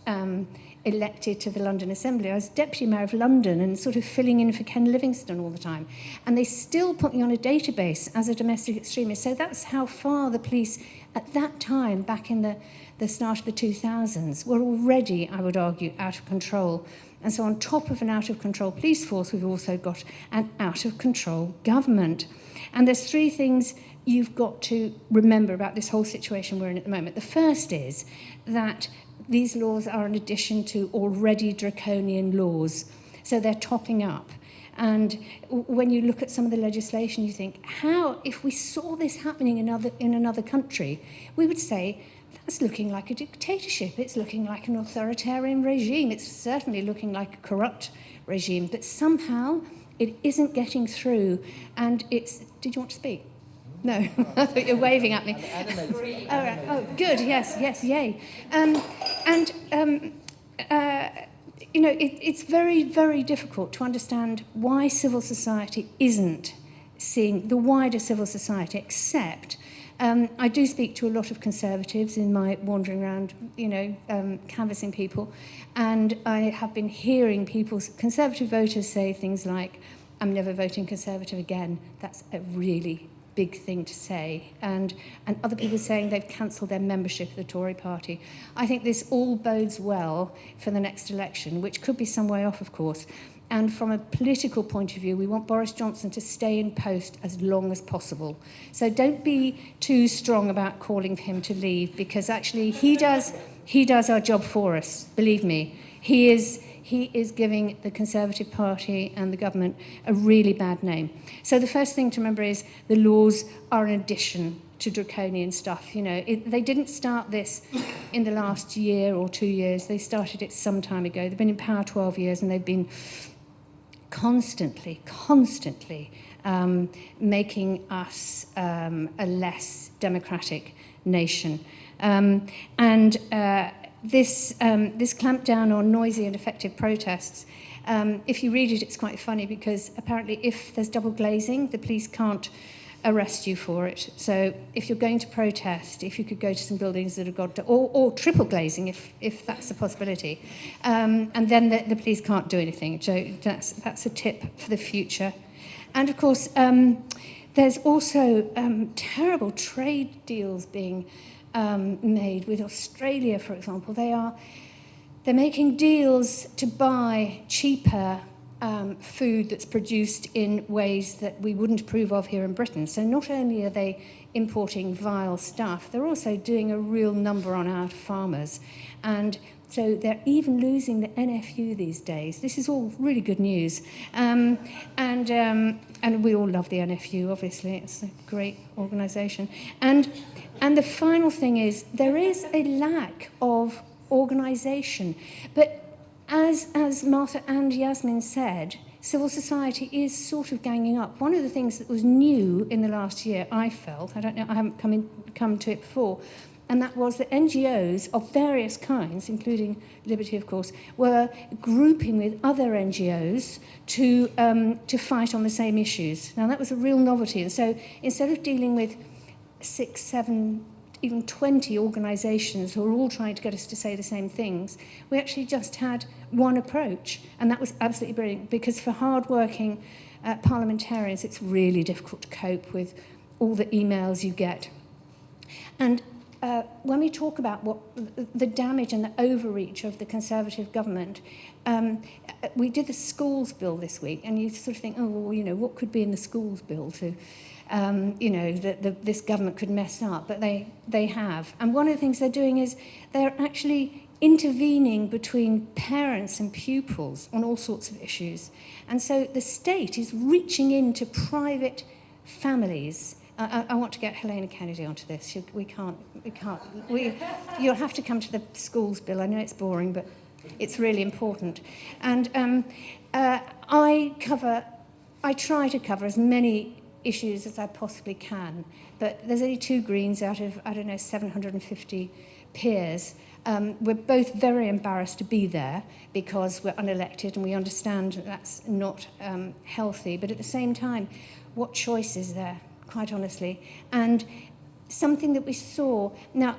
elected to the London Assembly. I was Deputy Mayor of London and sort of filling in for Ken Livingstone all the time. And they still put me on a database as a domestic extremist. So that's how far the police, at that time, back in the start of the 2000s, were already, I would argue, out of control. And so on top of an out-of-control police force, we've also got an out-of-control government. And there's three things you've got to remember about this whole situation we're in at the moment. The first is that these laws are an addition to already draconian laws. So they're topping up. And when you look at some of the legislation, you think, how, if we saw this happening in another country, we would say, that's looking like a dictatorship. It's looking like an authoritarian regime. It's certainly looking like a corrupt regime. But somehow it isn't getting through. And it's... Did you want to speak? No, I thought you were waving at me. Oh, right. Oh, good. Yes, yay. You know, it's very, very difficult to understand why civil society isn't seeing the wider civil society, except I do speak to a lot of Conservatives in my wandering around, you know, canvassing people, and I have been hearing Conservative voters say things like, I'm never voting Conservative again. That's a really big thing to say, and other people saying they've cancelled their membership of the Tory party. I think this all bodes well for the next election, which could be some way off, of course. And from a political point of view, we want Boris Johnson to stay in post as long as possible. So don't be too strong about calling for him to leave, because actually he does our job for us, believe me. He is giving the Conservative Party and the government a really bad name. So the first thing to remember is the laws are an addition to draconian stuff. You know, they didn't start this in the last year or 2 years. They started it some time ago. They've been in power 12 years, and they've been constantly making us a less democratic nation. This clampdown on noisy and effective protests, if you read it, it's quite funny, because apparently if there's double glazing, the police can't arrest you for it. So if you're going to protest, if you could go to some buildings that have got, or triple glazing, if that's a possibility, and then the police can't do anything. So that's a tip for the future. And of course, there's also terrible trade deals being made with Australia, for example. They're making deals to buy cheaper food that's produced in ways that we wouldn't approve of here in Britain. So not only are they importing vile stuff, they're also doing a real number on our farmers. And so they're even losing the NFU these days. This is all really good news. And we all love the NFU, obviously. It's a great organisation. And the final thing is, there is a lack of organisation. But as Martha and Yasmine said, civil society is sort of ganging up. One of the things that was new in the last year, I felt, I don't know, I haven't come to it before, and that was that NGOs of various kinds, including Liberty, of course, were grouping with other NGOs to fight on the same issues. Now, that was a real novelty. And so instead of dealing with 6, 7, even 20 organisations who are all trying to get us to say the same things, we actually just had one approach. And that was absolutely brilliant, because for hard-working parliamentarians, it's really difficult to cope with all the emails you get. And when we talk about what the damage and the overreach of the Conservative government, we did the schools bill this week, and you sort of think, oh, well, you know, what could be in the schools bill to, you know, that this government could mess up? But they have. And one of the things they're doing is they're actually intervening between parents and pupils on all sorts of issues. And so the state is reaching into private families. I want to get Helena Kennedy onto this. You'll have to come to the schools bill. I know it's boring, but it's really important. And I cover I try to cover as many issues as I possibly can, but there's only 2 Greens out of, 750 peers. We're both very embarrassed to be there because we're unelected and we understand that's not healthy, but at the same time, what choice is there, quite honestly? And something that we saw. Now,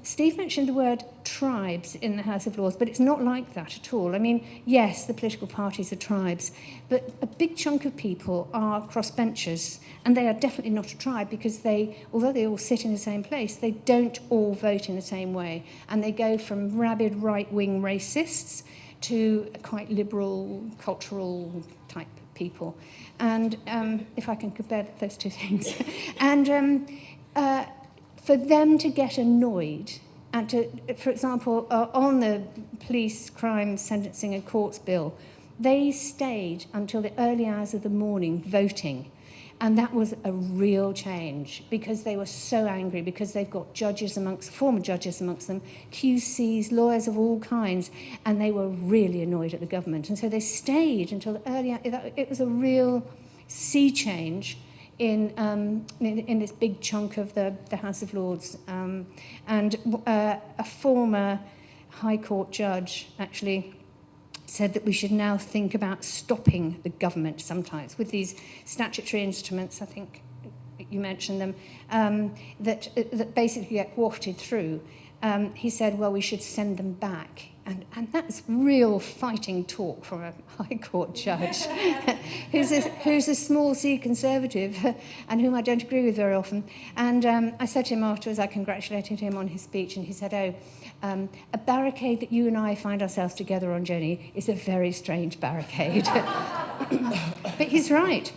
Steve mentioned the word tribes in the House of Lords, but it's not like that at all. I mean, yes, the political parties are tribes, but a big chunk of people are crossbenchers, and they are definitely not a tribe because although they all sit in the same place, they don't all vote in the same way, and they go from rabid right-wing racists to quite liberal, cultural type people. And if I can compare those two things. And for them to get annoyed and to, for example, on the police crime sentencing and courts bill, they stayed until the early hours of the morning voting. And that was a real change because they were so angry because they've got former judges amongst them, QCs, lawyers of all kinds, and they were really annoyed at the government. And so they stayed until the early hours. It was a real sea change in this big chunk of the House of Lords. And a former High Court judge actually said that we should now think about stopping the government sometimes with these statutory instruments, I think you mentioned them, that basically get wafted through. He said, well, we should send them back. And that's real fighting talk from a High Court judge who's a small C Conservative and whom I don't agree with very often. And I said to him afterwards, I congratulated him on his speech, and he said, a barricade that you and I find ourselves together on, Jenny, is a very strange barricade. But he's right.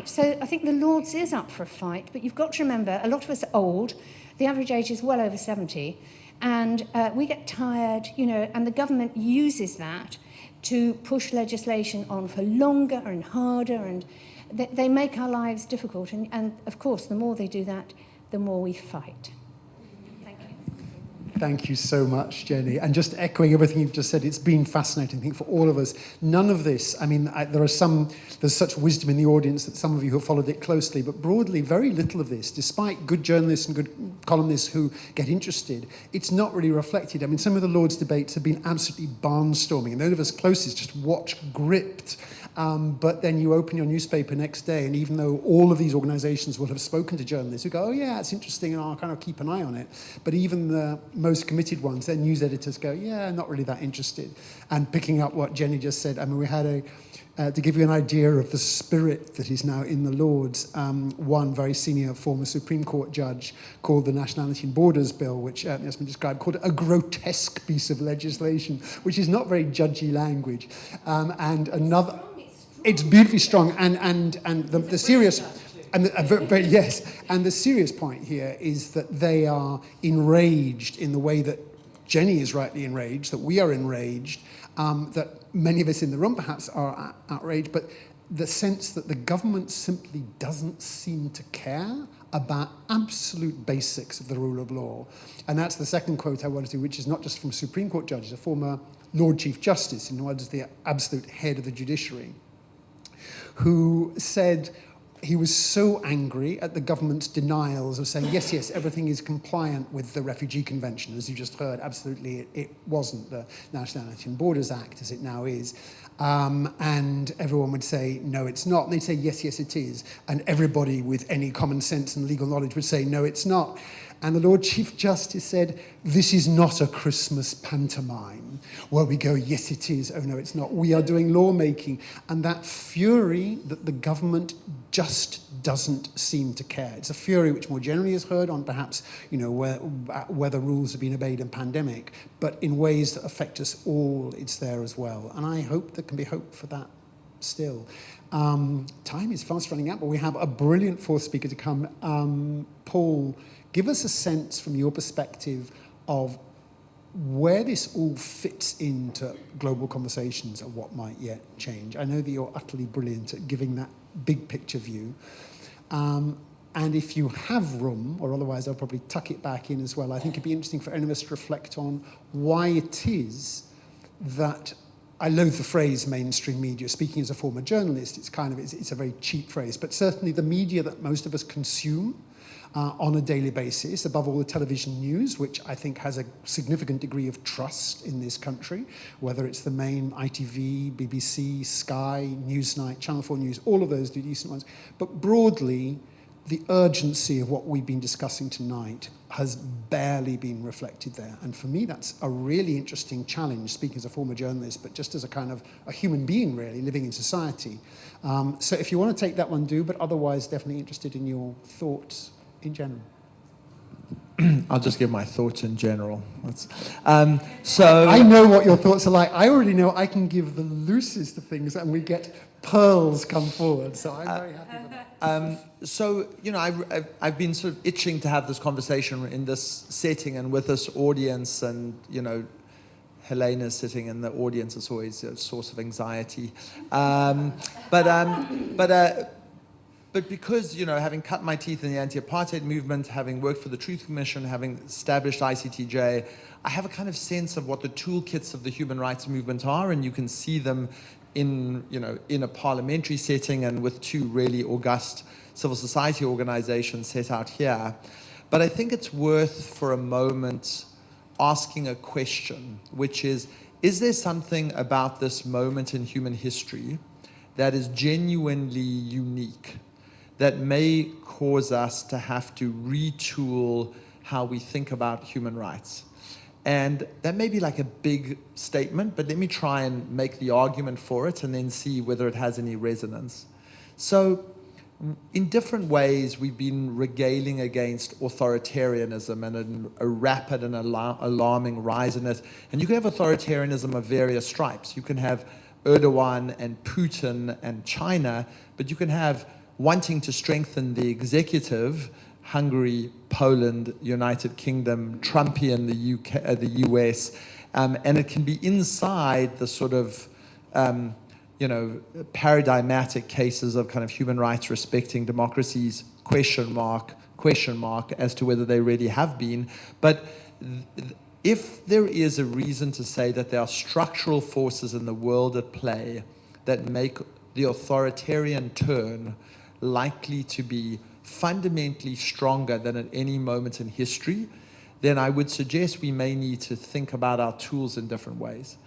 So I think the Lords is up for a fight, but you've got to remember, a lot of us are old. The average age is well over 70. And we get tired, and the government uses that to push legislation on for longer and harder, and they make our lives difficult. And of course, the more they do that, the more we fight. Thank you. Thank you so much, Jenny. And just echoing everything you've just said, it's been fascinating, I think, for all of us. None of this, I mean, there's such wisdom in the audience that some of you have followed it closely, but broadly, very little of this, despite good journalists and good columnists who get interested, it's not really reflected. I mean, some of the Lords' debates have been absolutely barnstorming, and those of us closest just watch gripped. But then you open your newspaper next day, and even though all of these organisations will have spoken to journalists who go, oh yeah, it's interesting, and I'll kind of keep an eye on it, but even the most committed ones, their news editors go, yeah, not really that interested. And picking up what Jenny just said, I mean, we had to give you an idea of the spirit that is now in the Lords, one very senior former Supreme Court judge called the Nationality and Borders Bill, which Yasmine described, called a grotesque piece of legislation, which is not very judgy language. And another... It's beautifully strong, and the serious, and the serious point here is that they are enraged in the way that Jenny is rightly enraged, that we are enraged, that many of us in the room perhaps are outraged, but the sense that the government simply doesn't seem to care about absolute basics of the rule of law. And that's the second quote I wanted to, which is not just from Supreme Court judges, a former Lord Chief Justice, in other words, the absolute head of the judiciary, who said he was so angry at the government's denials of saying, yes, everything is compliant with the Refugee Convention. As you just heard, absolutely it wasn't the Nationality and Borders Act as it now is. And everyone would say, no, it's not. And they'd say, yes, it is. And everybody with any common sense and legal knowledge would say, no, it's not. And the Lord Chief Justice said, this is not a Christmas pantomime where we go, yes, it is. Oh, no, it's not. We are doing lawmaking. And that fury that the government just doesn't seem to care. It's a fury which more generally is heard on perhaps, whether rules have been obeyed in pandemic, but in ways that affect us all, it's there as well. And I hope there can be hope for that still. Time is fast running out, but we have a brilliant fourth speaker to come. Paul, give us a sense from your perspective of where this all fits into global conversations and what might yet change. I know that you're utterly brilliant at giving that big picture view. And if you have room, or otherwise I'll probably tuck it back in as well, I think it'd be interesting for any of us to reflect on why it is that I loathe the phrase mainstream media. Speaking as a former journalist, it's a very cheap phrase, but certainly the media that most of us consume on a daily basis, above all the television news, which I think has a significant degree of trust in this country, whether it's the main ITV, BBC, Sky, Newsnight, Channel 4 News, all of those do decent ones. But broadly, the urgency of what we've been discussing tonight has barely been reflected there. And for me, that's a really interesting challenge, speaking as a former journalist, but just as a kind of a human being, really, living in society. So if you want to take that one, do, but otherwise definitely interested in your thoughts in general. I'll just give my thoughts in general. So I know what your thoughts are like. I already know I can give the loosest of things and we get pearls come forward. So I'm very happy with that. So, you know, I've been sort of itching to have this conversation in this setting and with this audience, and, you know, Helena sitting in the audience is always a source of anxiety. But because, you know, having cut my teeth in the anti-apartheid movement, having worked for the Truth Commission, having established ICTJ, I have a kind of sense of what the toolkits of the human rights movement are, and you can see them in, you know, in a parliamentary setting and with two really august civil society organizations set out here. But I think it's worth for a moment asking a question, which is there something about this moment in human history that is genuinely unique, that may cause us to have to retool how we think about human rights? And that may be like a big statement, but let me try and make the argument for it and then see whether it has any resonance. So in different ways, we've been regaling against authoritarianism and a rapid and alarming rise in it. And you can have authoritarianism of various stripes. You can have Erdogan and Putin and China, but you can have wanting to strengthen the executive, Hungary, Poland, United Kingdom, Trumpian, the UK, the US, and it can be inside the sort of, you know, paradigmatic cases of kind of human rights respecting democracies, question mark, as to whether they really have been. But if there is a reason to say that there are structural forces in the world at play that make the authoritarian turn likely to be fundamentally stronger than at any moment in history, then I would suggest we may need to think about our tools in different ways.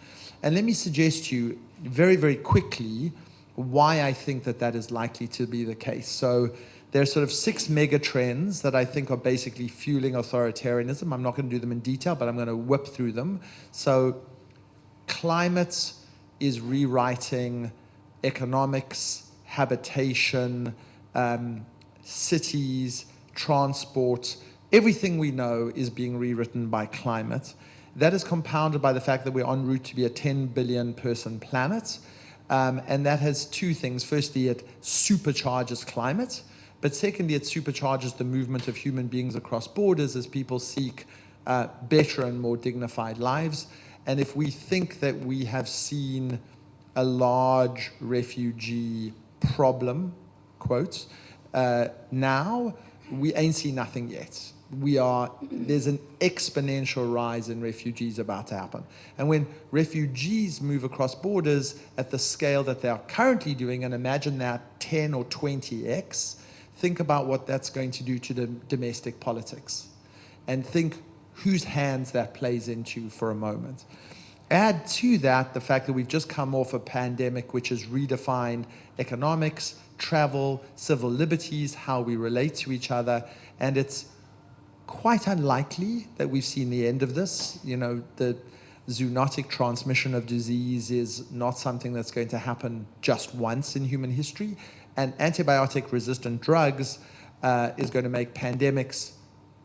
And let me suggest to you very, very quickly why I think that that is likely to be the case. So there are sort of 6 mega trends that I think are basically fueling authoritarianism. I'm not going to do them in detail, but I'm going to whip through them. So climate is rewriting economics, habitation, cities, transport. Everything we know is being rewritten by climate. That is compounded by the fact that we're en route to be a 10 billion person planet. And that has two things. Firstly, it supercharges climate. But secondly, it supercharges the movement of human beings across borders as people seek better and more dignified lives. And if we think that we have seen a large refugee problem, quotes, now we ain't seen nothing yet. There's an exponential rise in refugees about to happen. And when refugees move across borders at the scale that they are currently doing, and imagine that 10 or 20x, think about what that's going to do to the domestic politics. And think whose hands that plays into for a moment. Add to that the fact that we've just come off a pandemic which has redefined economics, travel, civil liberties, how we relate to each other, and it's quite unlikely that we've seen the end of this. You know, the zoonotic transmission of disease is not something that's going to happen just once in human history, and antibiotic-resistant drugs is going to make pandemics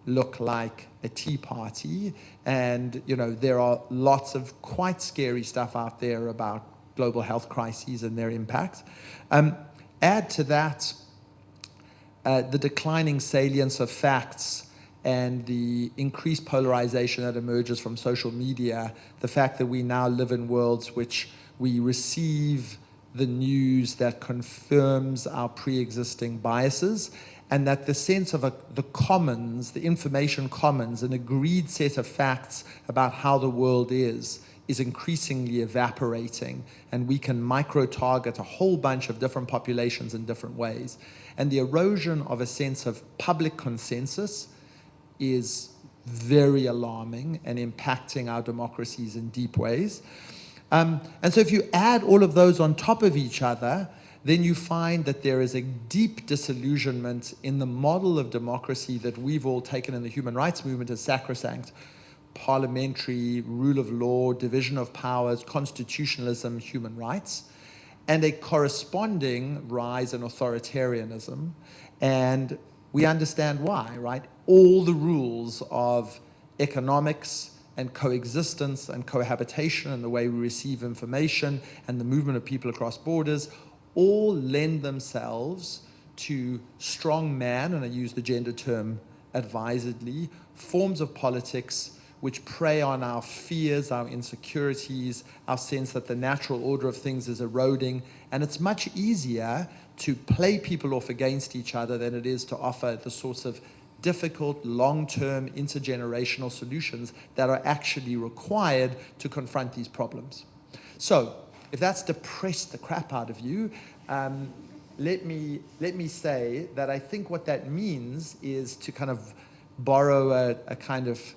look like a tea party. And, you know, there are lots of quite scary stuff out there about global health crises and their impact. Add to that the declining salience of facts and the increased polarization that emerges from social media, the fact that we now live in worlds which we receive the news that confirms our pre-existing biases, and that the sense of the commons, the information commons, an agreed set of facts about how the world is is increasingly evaporating, and we can micro-target a whole bunch of different populations in different ways. And the erosion of a sense of public consensus is very alarming and impacting our democracies in deep ways. And so if you add all of those on top of each other, then you find that there is a deep disillusionment in the model of democracy that we've all taken in the human rights movement as sacrosanct: parliamentary, rule of law, division of powers, constitutionalism, human rights, and a corresponding rise in authoritarianism. And we understand why, right? All the rules of economics and coexistence and cohabitation and the way we receive information and the movement of people across borders all lend themselves to strong man, and I use the gender term advisedly, forms of politics which prey on our fears, our insecurities, our sense that the natural order of things is eroding. And it's much easier to play people off against each other than it is to offer the sorts of difficult, long-term, intergenerational solutions that are actually required to confront these problems. So, if that's depressed the crap out of you, let me say that I think what that means is, to kind of borrow a kind of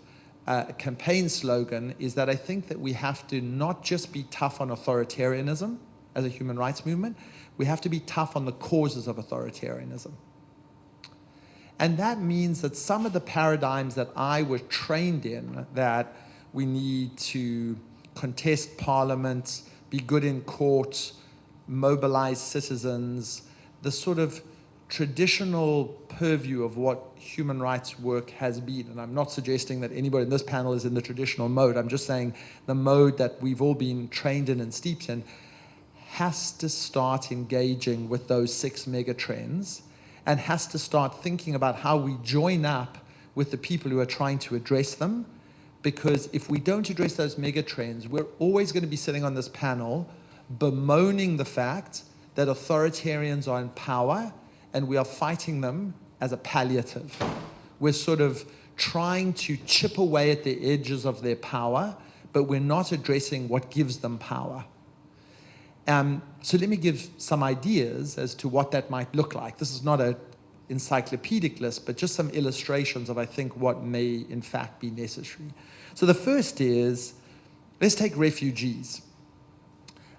campaign slogan, is that I think that we have to not just be tough on authoritarianism as a human rights movement, we have to be tough on the causes of authoritarianism. And that means that some of the paradigms that I was trained in, that we need to contest parliament, be good in court, mobilize citizens, the sort of traditional purview of what human rights work has been. And I'm not suggesting that anybody in this panel is in the traditional mode. I'm just saying the mode that we've all been trained in and steeped in has to start engaging with those 6 mega trends, and has to start thinking about how we join up with the people who are trying to address them. Because if we don't address those mega trends, we're always going to be sitting on this panel bemoaning the fact that authoritarians are in power and we are fighting them as a palliative. We're sort of trying to chip away at the edges of their power, but we're not addressing what gives them power. So let me give some ideas as to what that might look like. This is not an encyclopedic list, but just some illustrations of, I think, what may in fact be necessary. So the first is, let's take refugees.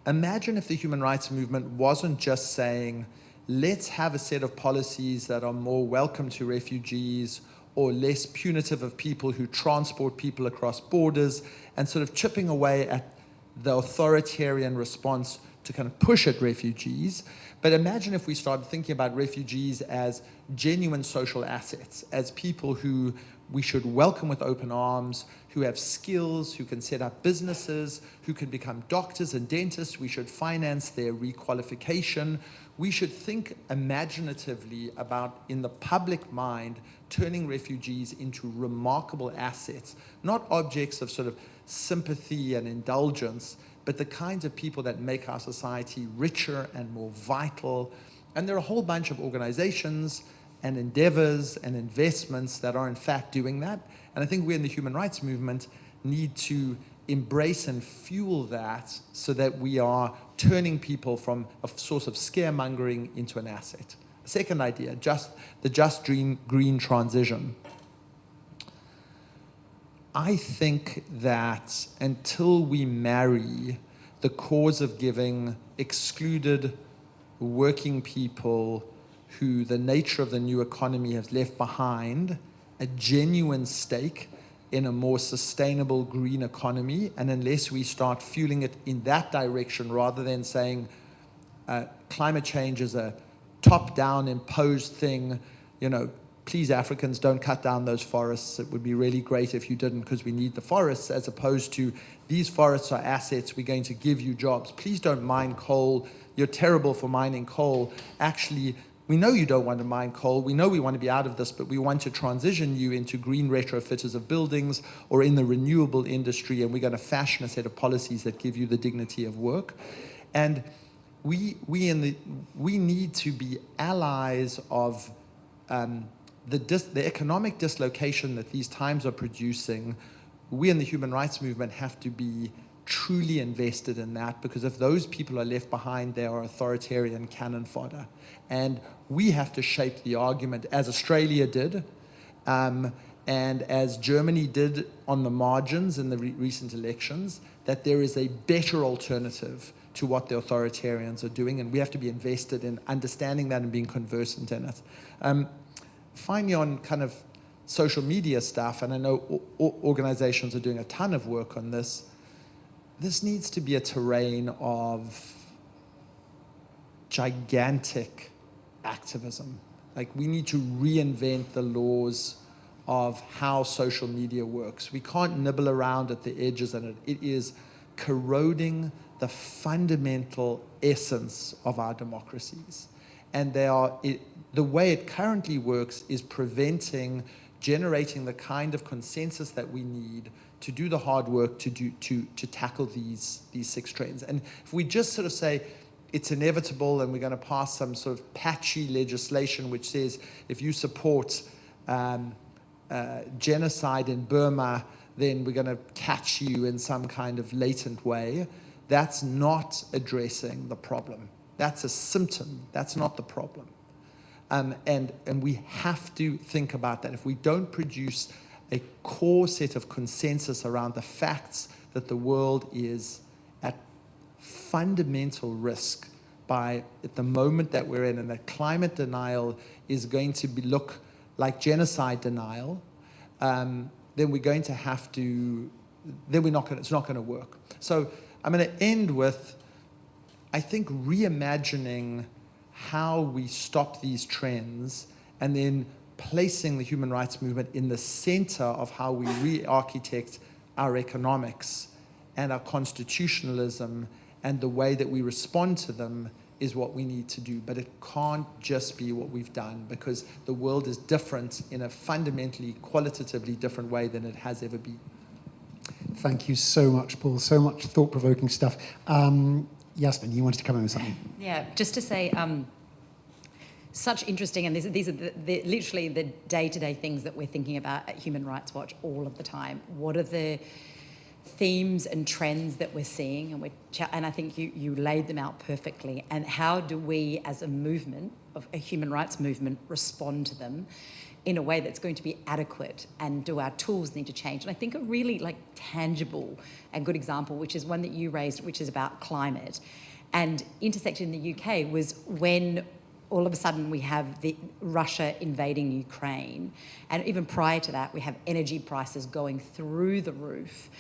Imagine if the human rights movement wasn't just saying, let's have a set of policies that are more welcome to refugees or less punitive of people who transport people across borders, and sort of chipping away at the authoritarian response to kind of push at refugees. But imagine if we started thinking about refugees as genuine social assets, as people who we should welcome with open arms, who have skills, who can set up businesses, who can become doctors and dentists. We should finance their requalification. We should think imaginatively about, in the public mind, turning refugees into remarkable assets, not objects of sort of sympathy and indulgence, but the kinds of people that make our society richer and more vital. And there are a whole bunch of organizations and endeavors and investments that are in fact doing that. And I think we in the human rights movement need to embrace and fuel that so that we are turning people from a source of scaremongering into an asset. Second idea, the just green transition. I think that until we marry the cause of giving excluded working people who the nature of the new economy has left behind a genuine stake in a more sustainable green economy, and unless we start fueling it in that direction rather than saying climate change is a top-down imposed thing, please Africans, don't cut down those forests. It would be really great if you didn't, because we need the forests, as opposed to these forests are assets, we're going to give you jobs. Please don't mine coal. You're terrible for mining coal. Actually, we know you don't want to mine coal. We know we want to be out of this, but we want to transition you into green retrofitters of buildings or in the renewable industry, and we're going to fashion a set of policies that give you the dignity of work. And we need to be allies of the economic dislocation that these times are producing. We in the human rights movement have to be truly invested in that, because if those people are left behind, they are authoritarian cannon fodder. And we have to shape the argument, as Australia did, and as Germany did on the margins in the recent elections, that there is a better alternative to what the authoritarians are doing, and we have to be invested in understanding that and being conversant in it. Finally, on kind of social media stuff, and I know organizations are doing a ton of work on this, this needs to be a terrain of gigantic activism. Like, we need to reinvent the laws of how social media works. We can't nibble around at the edges, and it is corroding the fundamental essence of our democracies. And the way it currently works is preventing generating the kind of consensus that we need to do the hard work to tackle these 6 trends. And if we just sort of say it's inevitable and we're going to pass some sort of patchy legislation which says if you support genocide in Burma, then we're going to catch you in some kind of latent way, that's not addressing the problem. That's a symptom. That's not the problem. And we have to think about that. If we don't produce a core set of consensus around the facts that the world is at fundamental risk at the moment that we're in, and that climate denial is going to look like genocide denial, then we're going to have to, then it's not going to work. So I'm going to end with, I think, reimagining how we stop these trends, and then placing the human rights movement in the center of how we re-architect our economics and our constitutionalism, and the way that we respond to them is what we need to do. But it can't just be what we've done, because the world is different in a fundamentally, qualitatively different way than it has ever been. Thank you so much, Paul. So much thought-provoking stuff. Yasmine, you wanted to come in with something? Yeah, just to say, such interesting, and these are literally the day-to-day things that we're thinking about at Human Rights Watch all of the time. What are the themes and trends that we're seeing? And I think you laid them out perfectly. And how do we, as a movement, of a human rights movement, respond to them in a way that's going to be adequate, and do our tools need to change? And I think a really tangible and good example, which is one that you raised, which is about climate, and intersected in the UK, was when all of a sudden we have Russia invading Ukraine, and even prior to that we have energy prices going through the roof,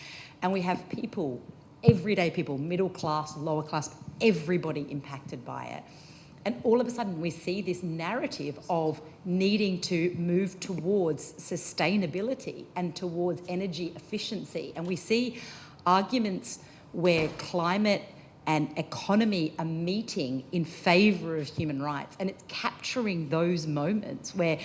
and we have people, everyday people, middle class, lower class, everybody impacted by it. And all of a sudden we see this narrative of needing to move towards sustainability and towards energy efficiency. And we see arguments where climate and economy are meeting in favour of human rights. And it's capturing those moments where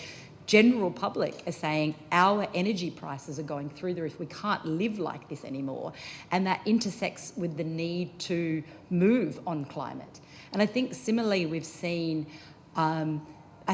general public are saying our energy prices are going through the roof, we can't live like this anymore. And that intersects with the need to move on climate. And I think similarly we've seen, I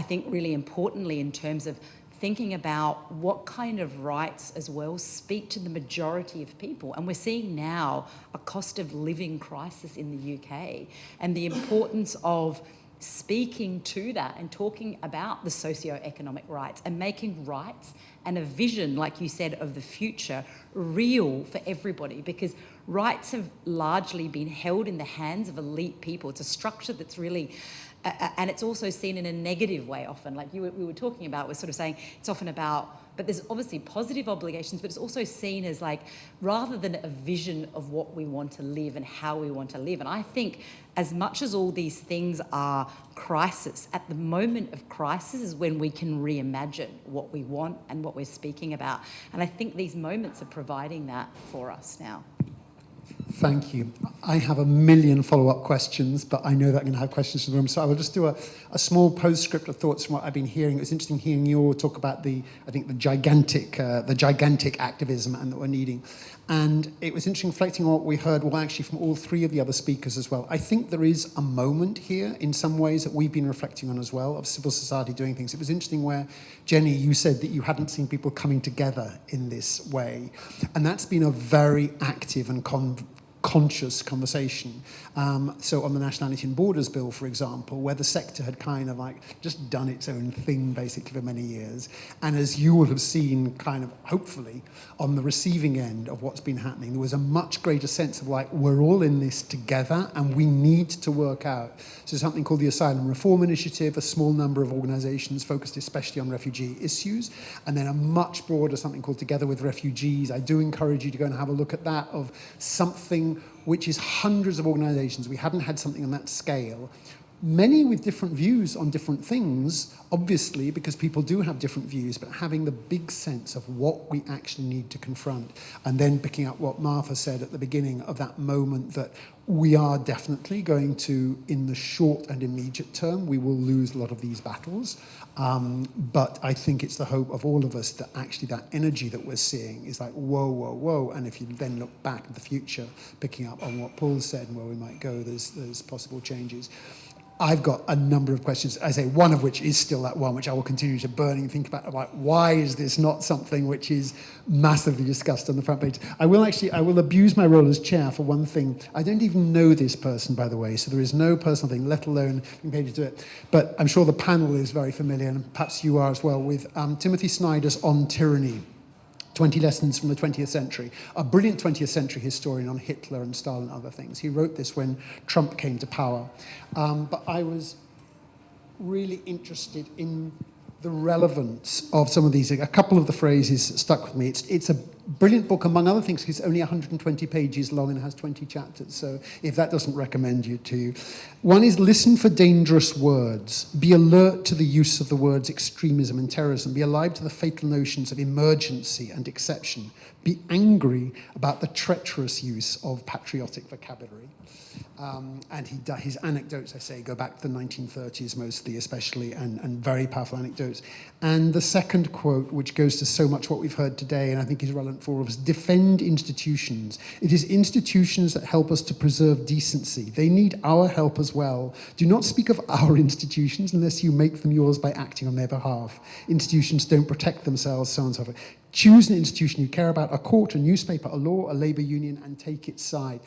think really importantly in terms of thinking about what kind of rights as well speak to the majority of people. And we're seeing now a cost of living crisis in the UK, and the importance of speaking to that and talking about the socio-economic rights and making rights and a vision, like you said, of the future real for everybody, because rights have largely been held in the hands of elite people. It's a structure that's really, and it's also seen in a negative way often. Like we were talking about, we're sort of saying it's often about, but there's obviously positive obligations, but it's also seen as rather than a vision of what we want to live and how we want to live. And I think as much as all these things are crisis, at the moment of crisis is when we can reimagine what we want and what we're speaking about. And I think these moments are providing that for us now. Thank you. I have a million follow-up questions, but I know that I'm going to have questions in the room, so I will just do a small postscript of thoughts from what I've been hearing. It was interesting hearing you all talk about the gigantic activism and that we're needing. And it was interesting reflecting on what we heard, well, actually from all 3 of the other speakers as well. I think there is a moment here in some ways that we've been reflecting on as well, of civil society doing things. It was interesting where, Jenny, you said that you hadn't seen people coming together in this way. And that's been a very active and conscious conversation. So on the Nationality and Borders Bill, for example, where the sector had kind of like just done its own thing basically for many years. And as you will have seen kind of hopefully on the receiving end of what's been happening, there was a much greater sense of like, we're all in this together and we need to work out. So something called the Asylum Reform Initiative, a small number of organizations focused especially on refugee issues, and then a much broader something called Together with Refugees. I do encourage you to go and have a look at that, of something which is hundreds of organizations. We hadn't had something on that scale. Many with different views on different things, obviously, because people do have different views, but having the big sense of what we actually need to confront. And then picking up what Martha said at the beginning of that moment, that we are definitely going to, in the short and immediate term, we will lose a lot of these battles. But I think it's the hope of all of us that actually that energy that we're seeing is like, whoa, whoa, whoa. And if you then look back at the future, picking up on what Paul said and where we might go, there's possible changes. I've got a number of questions, I say one of which is still that one, which I will continue to burning think about why is this not something which is massively discussed on the front page. I will abuse my role as chair for one thing. I don't even know this person, by the way, so there is no personal thing, let alone being paid to do it. But I'm sure the panel is very familiar, and perhaps you are as well, with Timothy Snyder's On Tyranny, 20 Lessons from the 20th Century, a brilliant 20th century historian on Hitler and Stalin and other things. He wrote this when Trump came to power. But I was really interested in the relevance of some of these. A couple of the phrases stuck with me. It's a brilliant book, among other things, because it's only 120 pages long and has 20 chapters. So if that doesn't recommend you to you. One is listen for dangerous words. Be alert to the use of the words extremism and terrorism. Be alive to the fatal notions of emergency and exception. Be angry about the treacherous use of patriotic vocabulary. And his anecdotes, I say, go back to the 1930s mostly, especially, and very powerful anecdotes. And the second quote, which goes to so much what we've heard today, and I think is relevant for all of us, defend institutions. It is institutions that help us to preserve decency. They need our help as well. Do not speak of our institutions unless you make them yours by acting on their behalf. Institutions don't protect themselves, so on and so forth. Choose an institution you care about, a court, a newspaper, a law, a labour union, and take its side.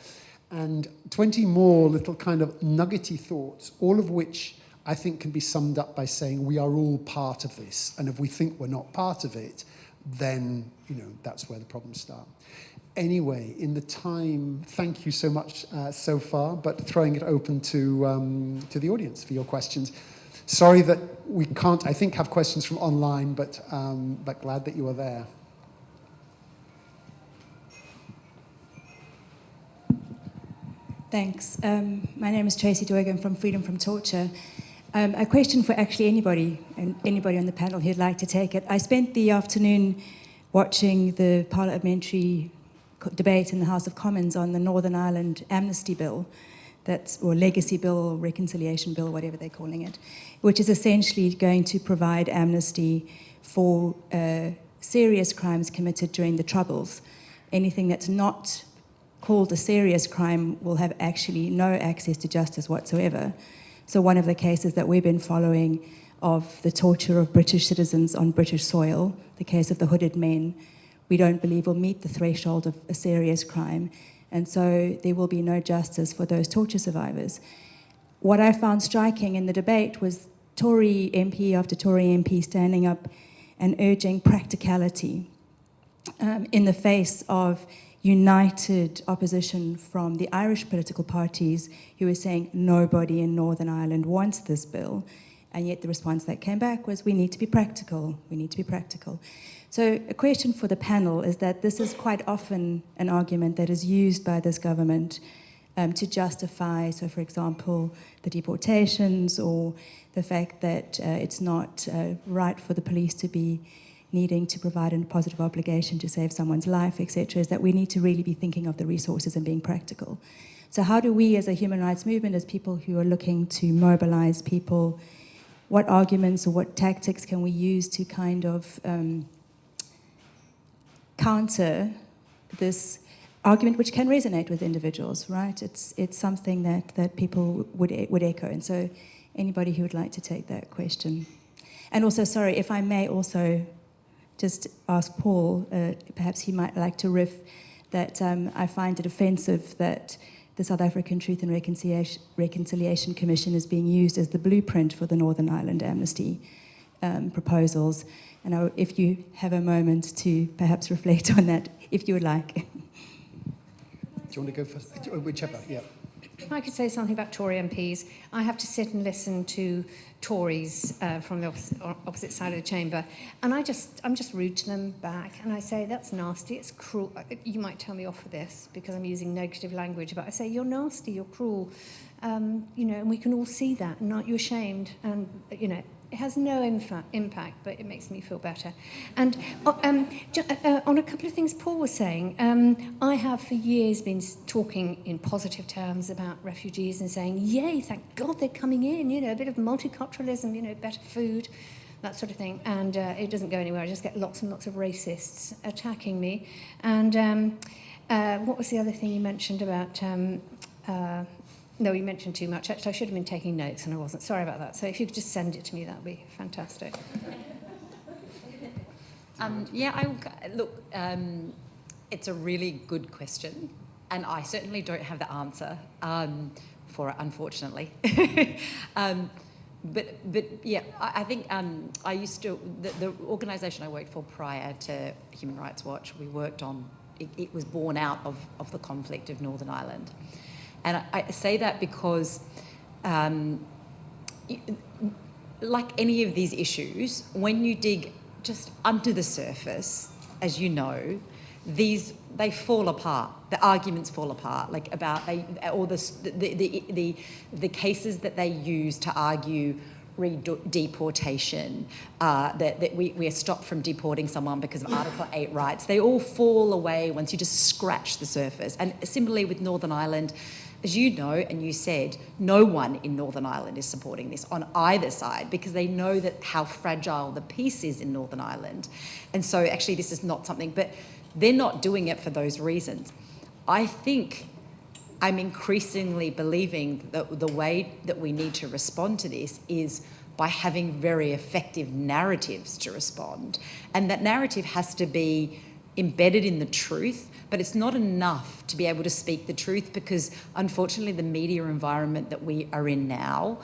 And 20 more little kind of nuggety thoughts, all of which I think can be summed up by saying we are all part of this. And if we think we're not part of it, then, that's where the problems start. Anyway, in the time, thank you so much so far, but throwing it open to the audience for your questions. Sorry that we can't, I think, have questions from online, but glad that you are there. Thanks. My name is Tracy Doig. I'm from Freedom from Torture. A question for actually anybody, and anybody on the panel who'd like to take it. I spent the afternoon watching the parliamentary debate in the House of Commons on the Northern Ireland Amnesty Bill, or Legacy Bill, or Reconciliation Bill, whatever they're calling it, which is essentially going to provide amnesty for serious crimes committed during the Troubles. Anything that's not called a serious crime will have actually no access to justice whatsoever. So one of the cases that we've been following of the torture of British citizens on British soil, the case of the hooded men, we don't believe will meet the threshold of a serious crime. And so there will be no justice for those torture survivors. What I found striking in the debate was Tory MP after Tory MP standing up and urging practicality in the face of united opposition from the Irish political parties who were saying nobody in Northern Ireland wants this bill, and yet the response that came back was we need to be practical, we need to be practical. So a question for the panel is that this is quite often an argument that is used by this government to justify, so for example, the deportations or the fact that it's not right for the police to be needing to provide a positive obligation to save someone's life, etc., is that we need to really be thinking of the resources and being practical. So how do we as a human rights movement, as people who are looking to mobilize people, what arguments or what tactics can we use to kind of counter this argument which can resonate with individuals, right? It's something that people would echo. And so anybody who would like to take that question. And also, sorry, if I may also just ask Paul, perhaps he might like to riff that I find it offensive that the South African Truth and Reconciliation Commission is being used as the blueprint for the Northern Ireland amnesty proposals. And if you have a moment to perhaps reflect on that, if you would like. Do you want to go first? Whichever, yeah. If I could say something about Tory MPs, I have to sit and listen to Tories from the opposite side of the chamber, and I'm just rude to them back, and I say, that's nasty, it's cruel. You might tell me off for this because I'm using negative language, but I say, you're nasty, you're cruel, and we can all see that, and aren't you ashamed? And, it has no impact, but it makes me feel better. And on a couple of things Paul was saying, I have for years been talking in positive terms about refugees and saying, yay, thank God they're coming in, a bit of multiculturalism, better food, that sort of thing. And it doesn't go anywhere. I just get lots and lots of racists attacking me. And what was the other thing you mentioned about... No, you mentioned too much. Actually, I should have been taking notes, and I wasn't. Sorry about that. So if you could just send it to me, that would be fantastic. Look, it's a really good question, and I certainly don't have the answer for it, unfortunately. But yeah, I think I used to... The organisation I worked for prior to Human Rights Watch, we worked on... It was born out of the conflict of Northern Ireland. And I say that because, like any of these issues, when you dig just under the surface, as you know, they fall apart. The arguments fall apart, like about the cases that they use to argue deportation, that we are stopped from deporting someone because of Article 8 rights. They all fall away once you just scratch the surface. And similarly with Northern Ireland, as you know, and you said, no one in Northern Ireland is supporting this on either side because they know that how fragile the peace is in Northern Ireland. And so actually this is not something, but they're not doing it for those reasons. I think I'm increasingly believing that the way that we need to respond to this is by having very effective narratives to respond. And that narrative has to be embedded in the truth, but it's not enough to be able to speak the truth because, unfortunately, the media environment that we are in now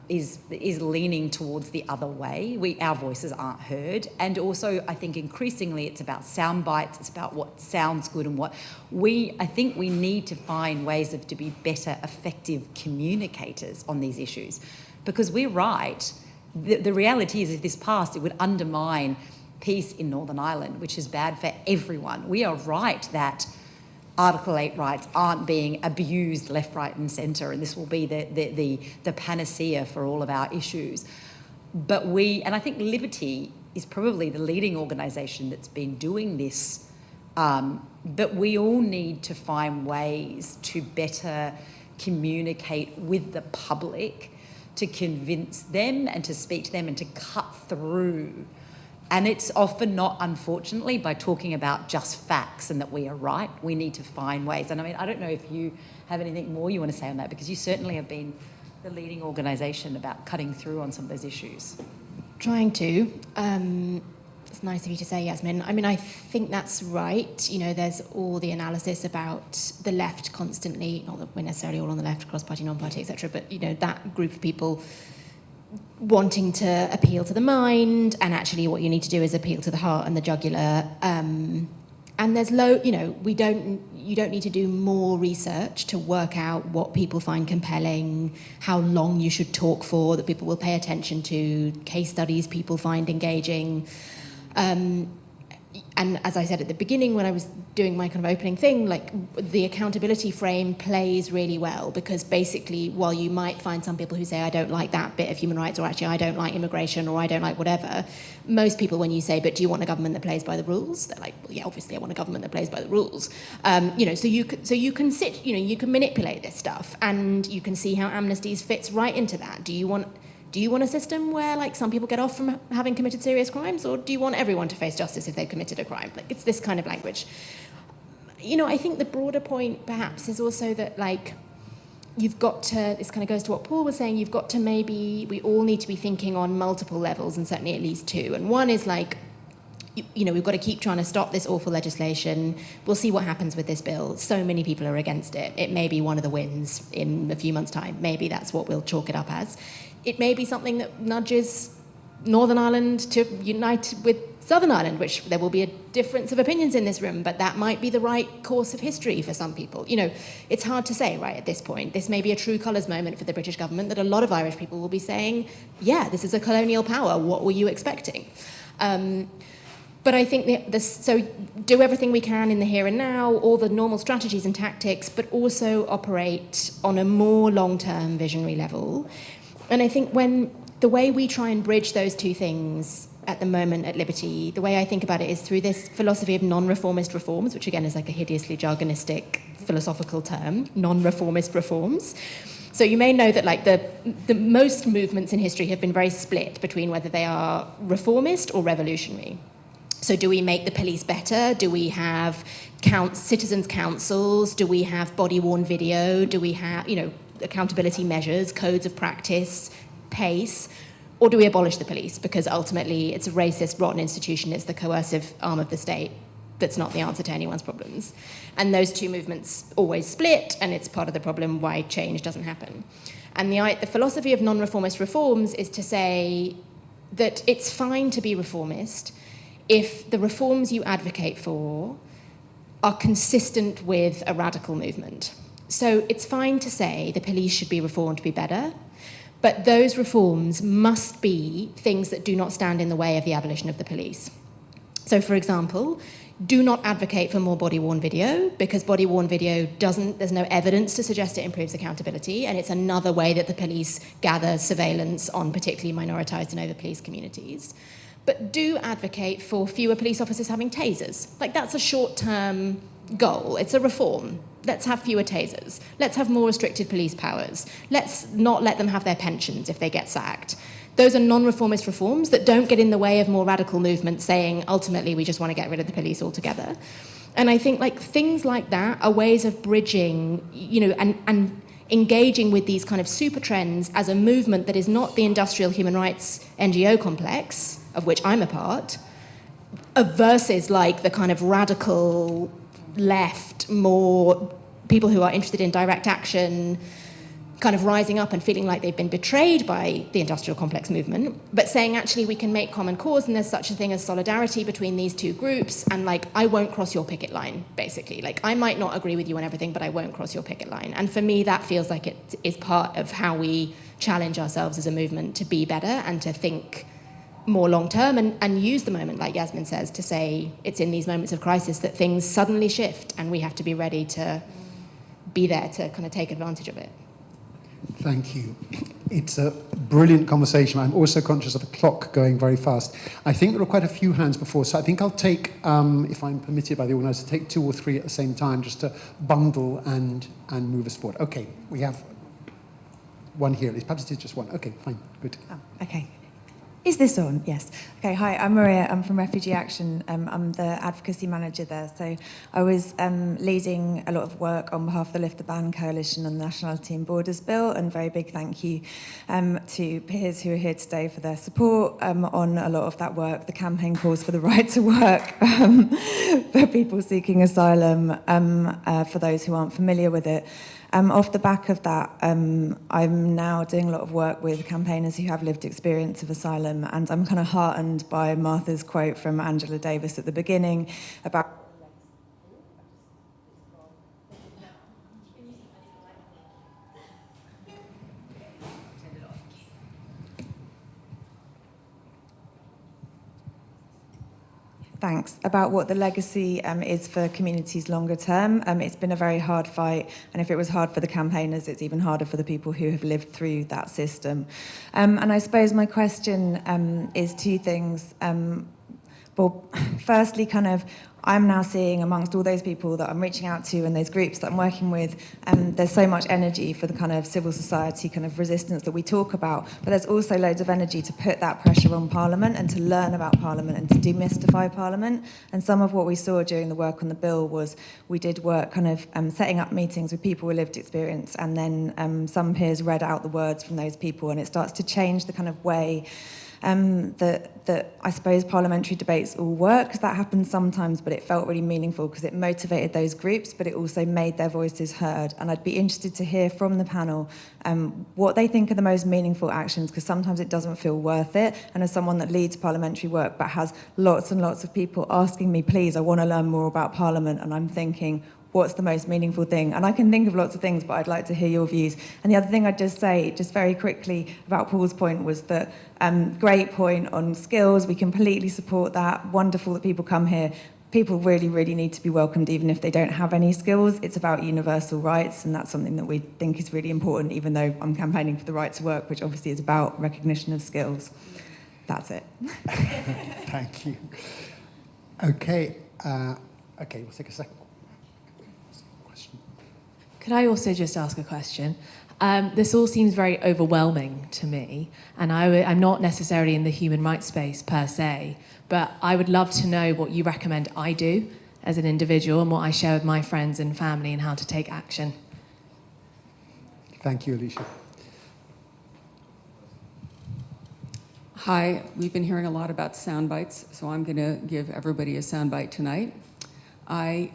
is leaning towards the other way. Our voices aren't heard. And also, I think increasingly it's about sound bites, it's about what sounds good and what... I think we need to find ways to be better, effective communicators on these issues. Because we're right. The reality is if this passed, it would undermine peace in Northern Ireland, which is bad for everyone. We are right that Article 8 rights aren't being abused left, right and centre, and this will be the panacea for all of our issues. But and I think Liberty is probably the leading organisation that's been doing this, but we all need to find ways to better communicate with the public, to convince them and to speak to them and to cut through. And it's often not, unfortunately, by talking about just facts and that we are right. We need to find ways. And I mean, I don't know if you have anything more you want to say on that, because you certainly have been the leading organisation about cutting through on some of those issues. Trying to. It's nice of you to say, Yasmine. I mean, I think that's right. There's all the analysis about the left constantly, not that we're necessarily all on the left, cross-party, non-party, etc., but, that group of people wanting to appeal to the mind, and actually what you need to do is appeal to the heart and the jugular. And there's you don't need to do more research to work out what people find compelling, how long you should talk for, that people will pay attention to, case studies people find engaging. And as I said at the beginning when I was doing my kind of opening thing, like the accountability frame plays really well, because basically while you might find some people who say I don't like that bit of human rights, or actually I don't like immigration, or I don't like whatever, most people when you say, but do you want a government that plays by the rules? They're like, well, yeah, obviously I want a government that plays by the rules. So you can sit, you can manipulate this stuff, and you can see how amnesties fits right into that. Do you want a system where, like, some people get off from having committed serious crimes, or do you want everyone to face justice if they've committed a crime? Like, it's this kind of language. I think the broader point, perhaps, is also that, like, you've got to, this kind of goes to what Paul was saying, you've got to we all need to be thinking on multiple levels, and certainly at least two. And one is, like, we've got to keep trying to stop this awful legislation. We'll see what happens with this bill. So many people are against it. It may be one of the wins in a few months' time. Maybe that's what we'll chalk it up as. It may be something that nudges Northern Ireland to unite with Southern Ireland, which there will be a difference of opinions in this room, but that might be the right course of history for some people. It's hard to say right at this point. This may be a true colours moment for the British government that a lot of Irish people will be saying, yeah, this is a colonial power. What were you expecting? But I think so do everything we can in the here and now, all the normal strategies and tactics, but also operate on a more long-term visionary level. And I think the way we try and bridge those two things at the moment at Liberty, the way I think about it is through this philosophy of non-reformist reforms, which again is like a hideously jargonistic philosophical term, non-reformist reforms. So you may know that like the most movements in history have been very split between whether they are reformist or revolutionary. So do we make the police better? Do we have citizens' councils? Do we have body-worn video? Do we have, accountability measures, codes of practice, pace? Or do we abolish the police? Because ultimately it's a racist, rotten institution. It's the coercive arm of the state. That's not the answer to anyone's problems. And those two movements always split, and it's part of the problem why change doesn't happen. And the philosophy of non-reformist reforms is to say that it's fine to be reformist if the reforms you advocate for are consistent with a radical movement. So it's fine to say the police should be reformed to be better, but those reforms must be things that do not stand in the way of the abolition of the police. So, for example, do not advocate for more body-worn video, because body-worn video there's no evidence to suggest it improves accountability, and it's another way that the police gather surveillance on particularly minoritized and over-policed communities. But do advocate for fewer police officers having tasers. Like, that's a short-term goal. It's a reform. Let's have fewer tasers. Let's have more restricted police powers. Let's not let them have their pensions if they get sacked. Those are non-reformist reforms that don't get in the way of more radical movements saying, ultimately, we just want to get rid of the police altogether. And I think things like that are ways of bridging, and engaging with these kind of super trends as a movement that is not the industrial human rights NGO complex, of which I'm a part, versus the kind of radical left, more people who are interested in direct action, kind of rising up and feeling like they've been betrayed by the industrial complex movement, but saying actually we can make common cause and there's such a thing as solidarity between these two groups, and I won't cross your picket line, basically. I might not agree with you on everything, but I won't cross your picket line. And for me, that feels like it is part of how we challenge ourselves as a movement to be better and to think more long-term and use the moment, like Yasmine says, to say it's in these moments of crisis that things suddenly shift and we have to be ready to be there to kind of take advantage of it. Thank you. It's a brilliant conversation. I'm also conscious of the clock going very fast. I think there are quite a few hands before, so I think I'll take, if I'm permitted by the organizer, to take 2 or 3 at the same time just to bundle and move us forward. Okay, we have one here. Perhaps it is just one. Okay, fine, good. Oh, okay. Is this on? Yes. Okay, hi, I'm Maria. I'm from Refugee Action. I'm the advocacy manager there. So I was leading a lot of work on behalf of the Lift the Ban Coalition on the Nationality and Borders Bill, and very big thank you to peers who are here today for their support on a lot of that work. The campaign calls for the right to work for people seeking asylum, for those who aren't familiar with it. Off the back of that, I'm now doing a lot of work with campaigners who have lived experience of asylum, and I'm kind of heartened by Martha's quote from Angela Davis at the beginning about about what the legacy is for communities longer term. It's been a very hard fight, and if it was hard for the campaigners, it's even harder for the people who have lived through that system. And I suppose my question is 2 things. Well, firstly, kind of, I'm now seeing amongst all those people that I'm reaching out to and those groups that I'm working with, there's so much energy for the kind of civil society kind of resistance that we talk about, but there's also loads of energy to put that pressure on Parliament and to learn about Parliament and to demystify Parliament. And some of what we saw during the work on the bill was we did work kind of setting up meetings with people with lived experience, and then some peers read out the words from those people, and it starts to change the kind of way that I suppose parliamentary debates all work, because that happens sometimes, but it felt really meaningful because it motivated those groups, but it also made their voices heard. And I'd be interested to hear from the panel what they think are the most meaningful actions, because sometimes it doesn't feel worth it. And as someone that leads parliamentary work but has lots and lots of people asking me, please, I want to learn more about Parliament, and I'm thinking, what's the most meaningful thing? And I can think of lots of things, but I'd like to hear your views. And the other thing I'd just say, just very quickly, about Paul's point was that great point on skills. We completely support that. Wonderful that people come here. People really, really need to be welcomed, even if they don't have any skills. It's about universal rights, and that's something that we think is really important, even though I'm campaigning for the right to work, which obviously is about recognition of skills. That's it. Thank you. Okay, we'll take a second. Could I also just ask a question? This all seems very overwhelming to me, and I'm not necessarily in the human rights space per se, but I would love to know what you recommend I do as an individual and what I share with my friends and family and how to take action. Thank you, Alicia. Hi, we've been hearing a lot about sound bites, so I'm going to give everybody a sound bite tonight. I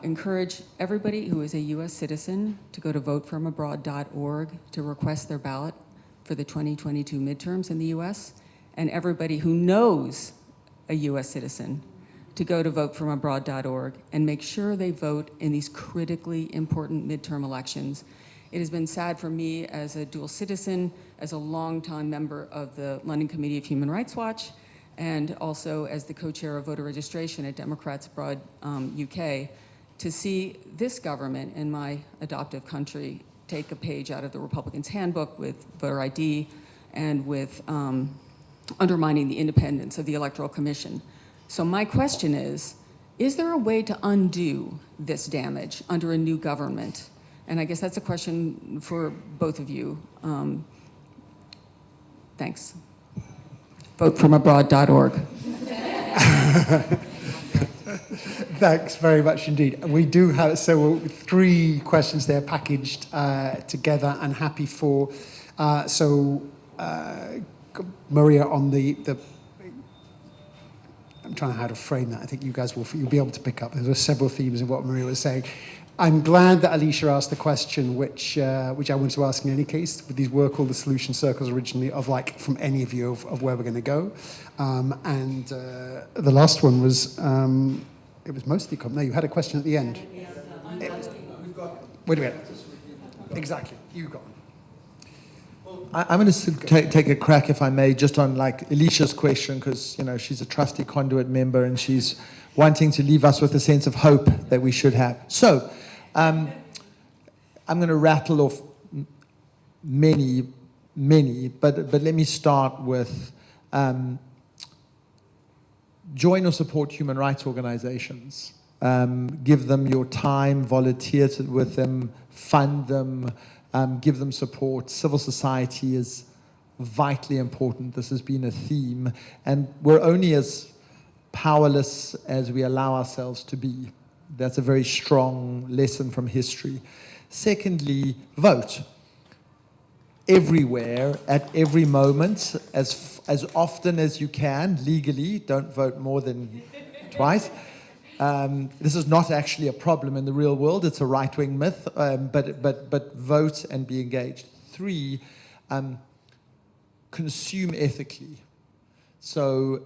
encourage everybody who is a U.S. citizen to go to votefromabroad.org to request their ballot for the 2022 midterms in the U.S., and everybody who knows a U.S. citizen to go to votefromabroad.org and make sure they vote in these critically important midterm elections. It has been sad for me as a dual citizen, as a longtime member of the London Committee of Human Rights Watch, and also as the co-chair of voter registration at Democrats Abroad UK, to see this government in my adoptive country take a page out of the Republicans' handbook with voter ID and with undermining the independence of the Electoral Commission. So my question is there a way to undo this damage under a new government? And I guess that's a question for both of you. Thanks. Votefromabroad.org. Thanks very much indeed. We do have 3 questions there packaged together, and happy for Maria on the I'm trying to how to frame that. I think you guys you'll be able to pick up. There were several themes in what Maria was saying. I'm glad that Alicia asked the question, which I wanted to ask in any case. These were called the solution circles originally, of like from any of you of where we're going to go, and the last one was it was mostly no. You had a question at the end. Wait a minute. Exactly, you got one. I'm going to take a crack, if I may, just on like Alicia's question, because she's a trusty Conduit member and she's wanting to leave us with a sense of hope that we should have. So I'm going to rattle off many, but let me start with join or support human rights organizations. Give them your time, volunteer with them, fund them, give them support. Civil society is vitally important. This has been a theme, and we're only as powerless as we allow ourselves to be. That's a very strong lesson from history. Secondly, vote. Everywhere, at every moment, as often as you can, legally. Don't vote more than twice. This is not actually a problem in the real world. It's a right-wing myth, but vote and be engaged. 3, consume ethically. So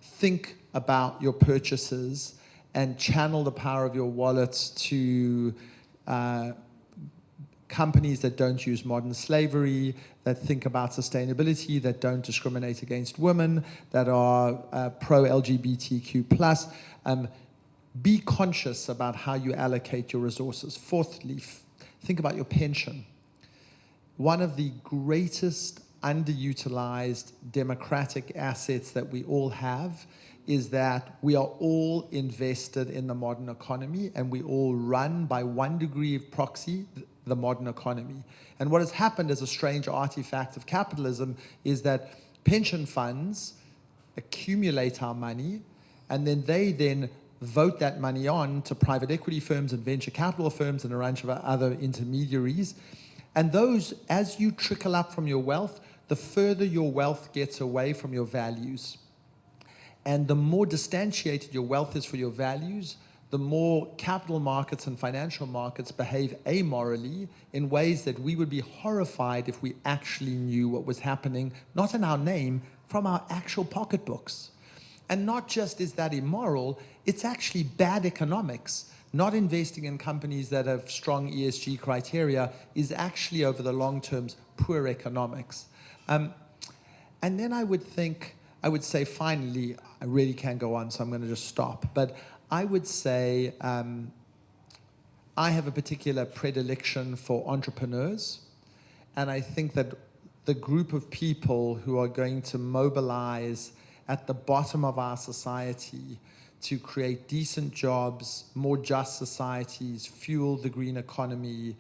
think about your purchases and channel the power of your wallets to companies that don't use modern slavery, that think about sustainability, that don't discriminate against women, that are pro-LGBTQ+. Be conscious about how you allocate your resources. Fourthly, think about your pension. One of the greatest underutilized democratic assets that we all have is that we are all invested in the modern economy, and we all run, by one degree of proxy, the modern economy. And what has happened as a strange artifact of capitalism is that pension funds accumulate our money, and then they vote that money on to private equity firms and venture capital firms and a bunch of other intermediaries. And those, as you trickle up from your wealth, the further your wealth gets away from your values. And the more distantiated your wealth is for your values, the more capital markets and financial markets behave amorally in ways that we would be horrified if we actually knew what was happening, not in our name, from our actual pocketbooks. And not just is that immoral, it's actually bad economics. Not investing in companies that have strong ESG criteria is actually, over the long terms, poor economics. And then I would say finally, I really can't go on, so I'm going to just stop. But I would say I have a particular predilection for entrepreneurs. And I think that the group of people who are going to mobilize at the bottom of our society to create decent jobs, more just societies, fuel the green economy,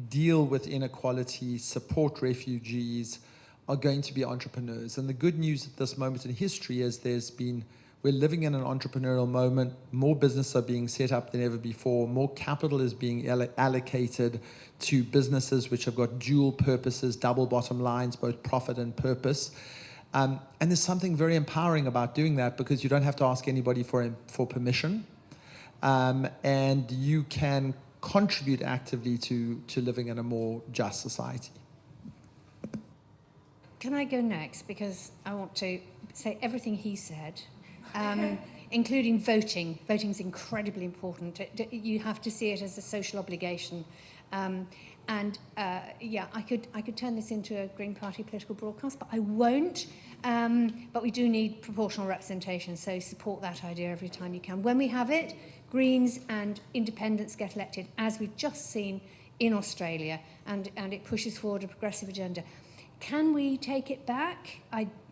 deal with inequality, support refugees, are going to be entrepreneurs. And the good news at this moment in history is we're living in an entrepreneurial moment. More businesses are being set up than ever before. More capital is being allocated to businesses which have got dual purposes, double bottom lines, both profit and purpose. And there's something very empowering about doing that, because you don't have to ask anybody for permission. And you can contribute actively to living in a more just society. Can I go next? Because I want to say everything he said, including voting. Voting is incredibly important. You have to see it as a social obligation. Yeah, I could turn this into a Green Party political broadcast, but I won't. But we do need proportional representation, so support that idea every time you can. When we have it, Greens and Independents get elected, as we've just seen in Australia, and it pushes forward a progressive agenda. Can we take it back?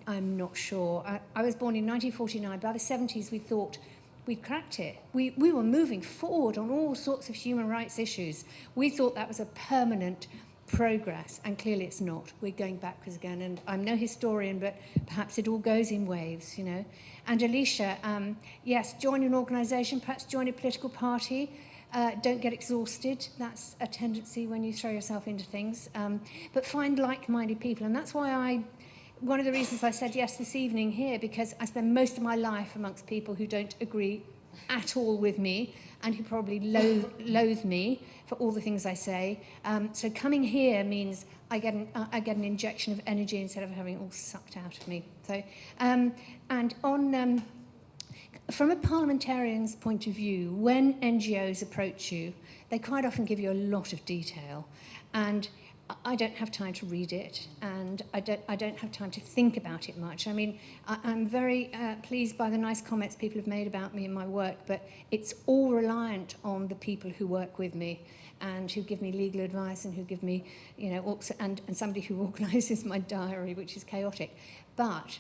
I'm not sure. I was born in 1949. By the 70s, we thought we'd cracked it. We were moving forward on all sorts of human rights issues. We thought that was a permanent progress, and clearly it's not. We're going backwards again, and I'm no historian, but perhaps it all goes in waves, you know. And Alicia, yes, join an organisation, perhaps join a political party. Don't get exhausted. That's a tendency when you throw yourself into things. But find like-minded people, and that's why one of the reasons I said yes this evening here, because I spend most of my life amongst people who don't agree at all with me and who probably loathe me for all the things I say. So coming here means I get an injection of energy instead of having it all sucked out of me. So, and on from a parliamentarian's point of view, when NGOs approach you, they quite often give you a lot of detail, and I don't have time to read it, and I don't have time to think about it much. I mean, I'm very pleased by the nice comments people have made about me and my work, but it's all reliant on the people who work with me and who give me legal advice and who give me, you know, also, and somebody who organises my diary, which is chaotic. But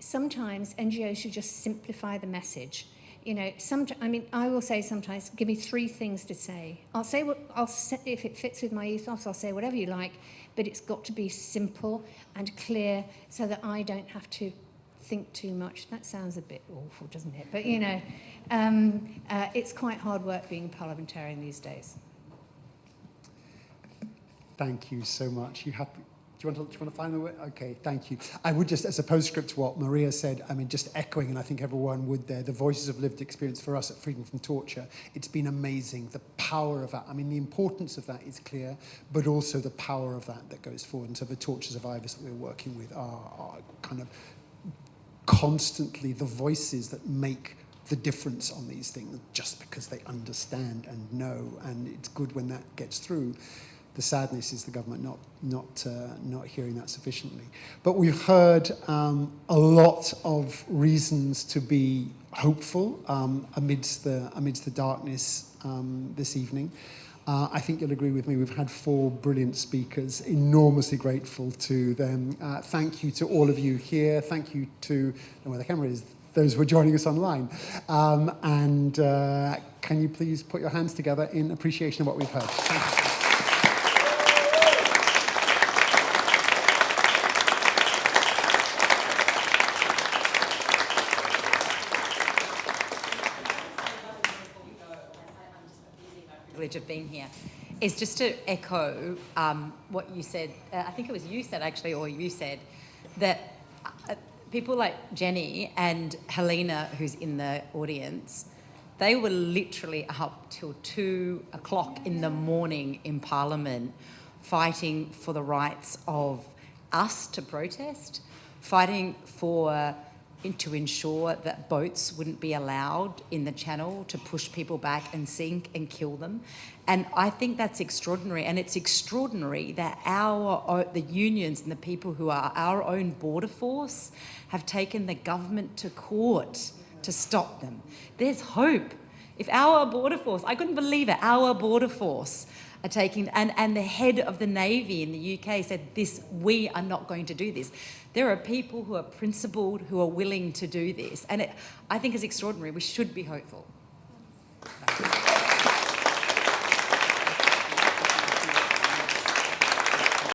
sometimes NGOs should just simplify the message. You know, I will say sometimes, give me 3 things to say. If it fits with my ethos, I'll say whatever you like, but it's got to be simple and clear so that I don't have to think too much. That sounds a bit awful, doesn't it? But, you know, it's quite hard work being a parliamentarian these days. Thank you so much. Do you want to find the word? Okay, thank you. I would just, as a postscript to what Maria said, I mean, just echoing, and I think everyone would there, the voices of lived experience for us at Freedom from Torture. It's been amazing, the power of that. I mean, the importance of that is clear, but also the power of that goes forward. And so the torture survivors that we're working with are kind of constantly the voices that make the difference on these things, just because they understand and know, and it's good when that gets through. The sadness is the government not hearing that sufficiently. But we've heard a lot of reasons to be hopeful amidst the darkness this evening. I think you'll agree with me. We've had 4 brilliant speakers. Enormously grateful to them. Thank you to all of you here. Thank you to, I don't know where the camera is, those who are joining us online. And can you please put your hands together in appreciation of what we've heard? Thank you. Of being here. is just to echo what you said. I think it was you said, actually, or you said, that people like Jenny and Helena, who's in the audience, they were literally up till 2 o'clock in the morning in Parliament fighting for the rights of us to protest, fighting to ensure that boats wouldn't be allowed in the channel to push people back and sink and kill them. And I think that's extraordinary. And it's extraordinary that the unions and the people who are our own border force have taken the government to court to stop them. There's hope. If our border force, I couldn't believe it, our border force are taking, and the head of the Navy in the UK said we are not going to do this. There are people who are principled, who are willing to do this. And I think it's extraordinary. We should be hopeful.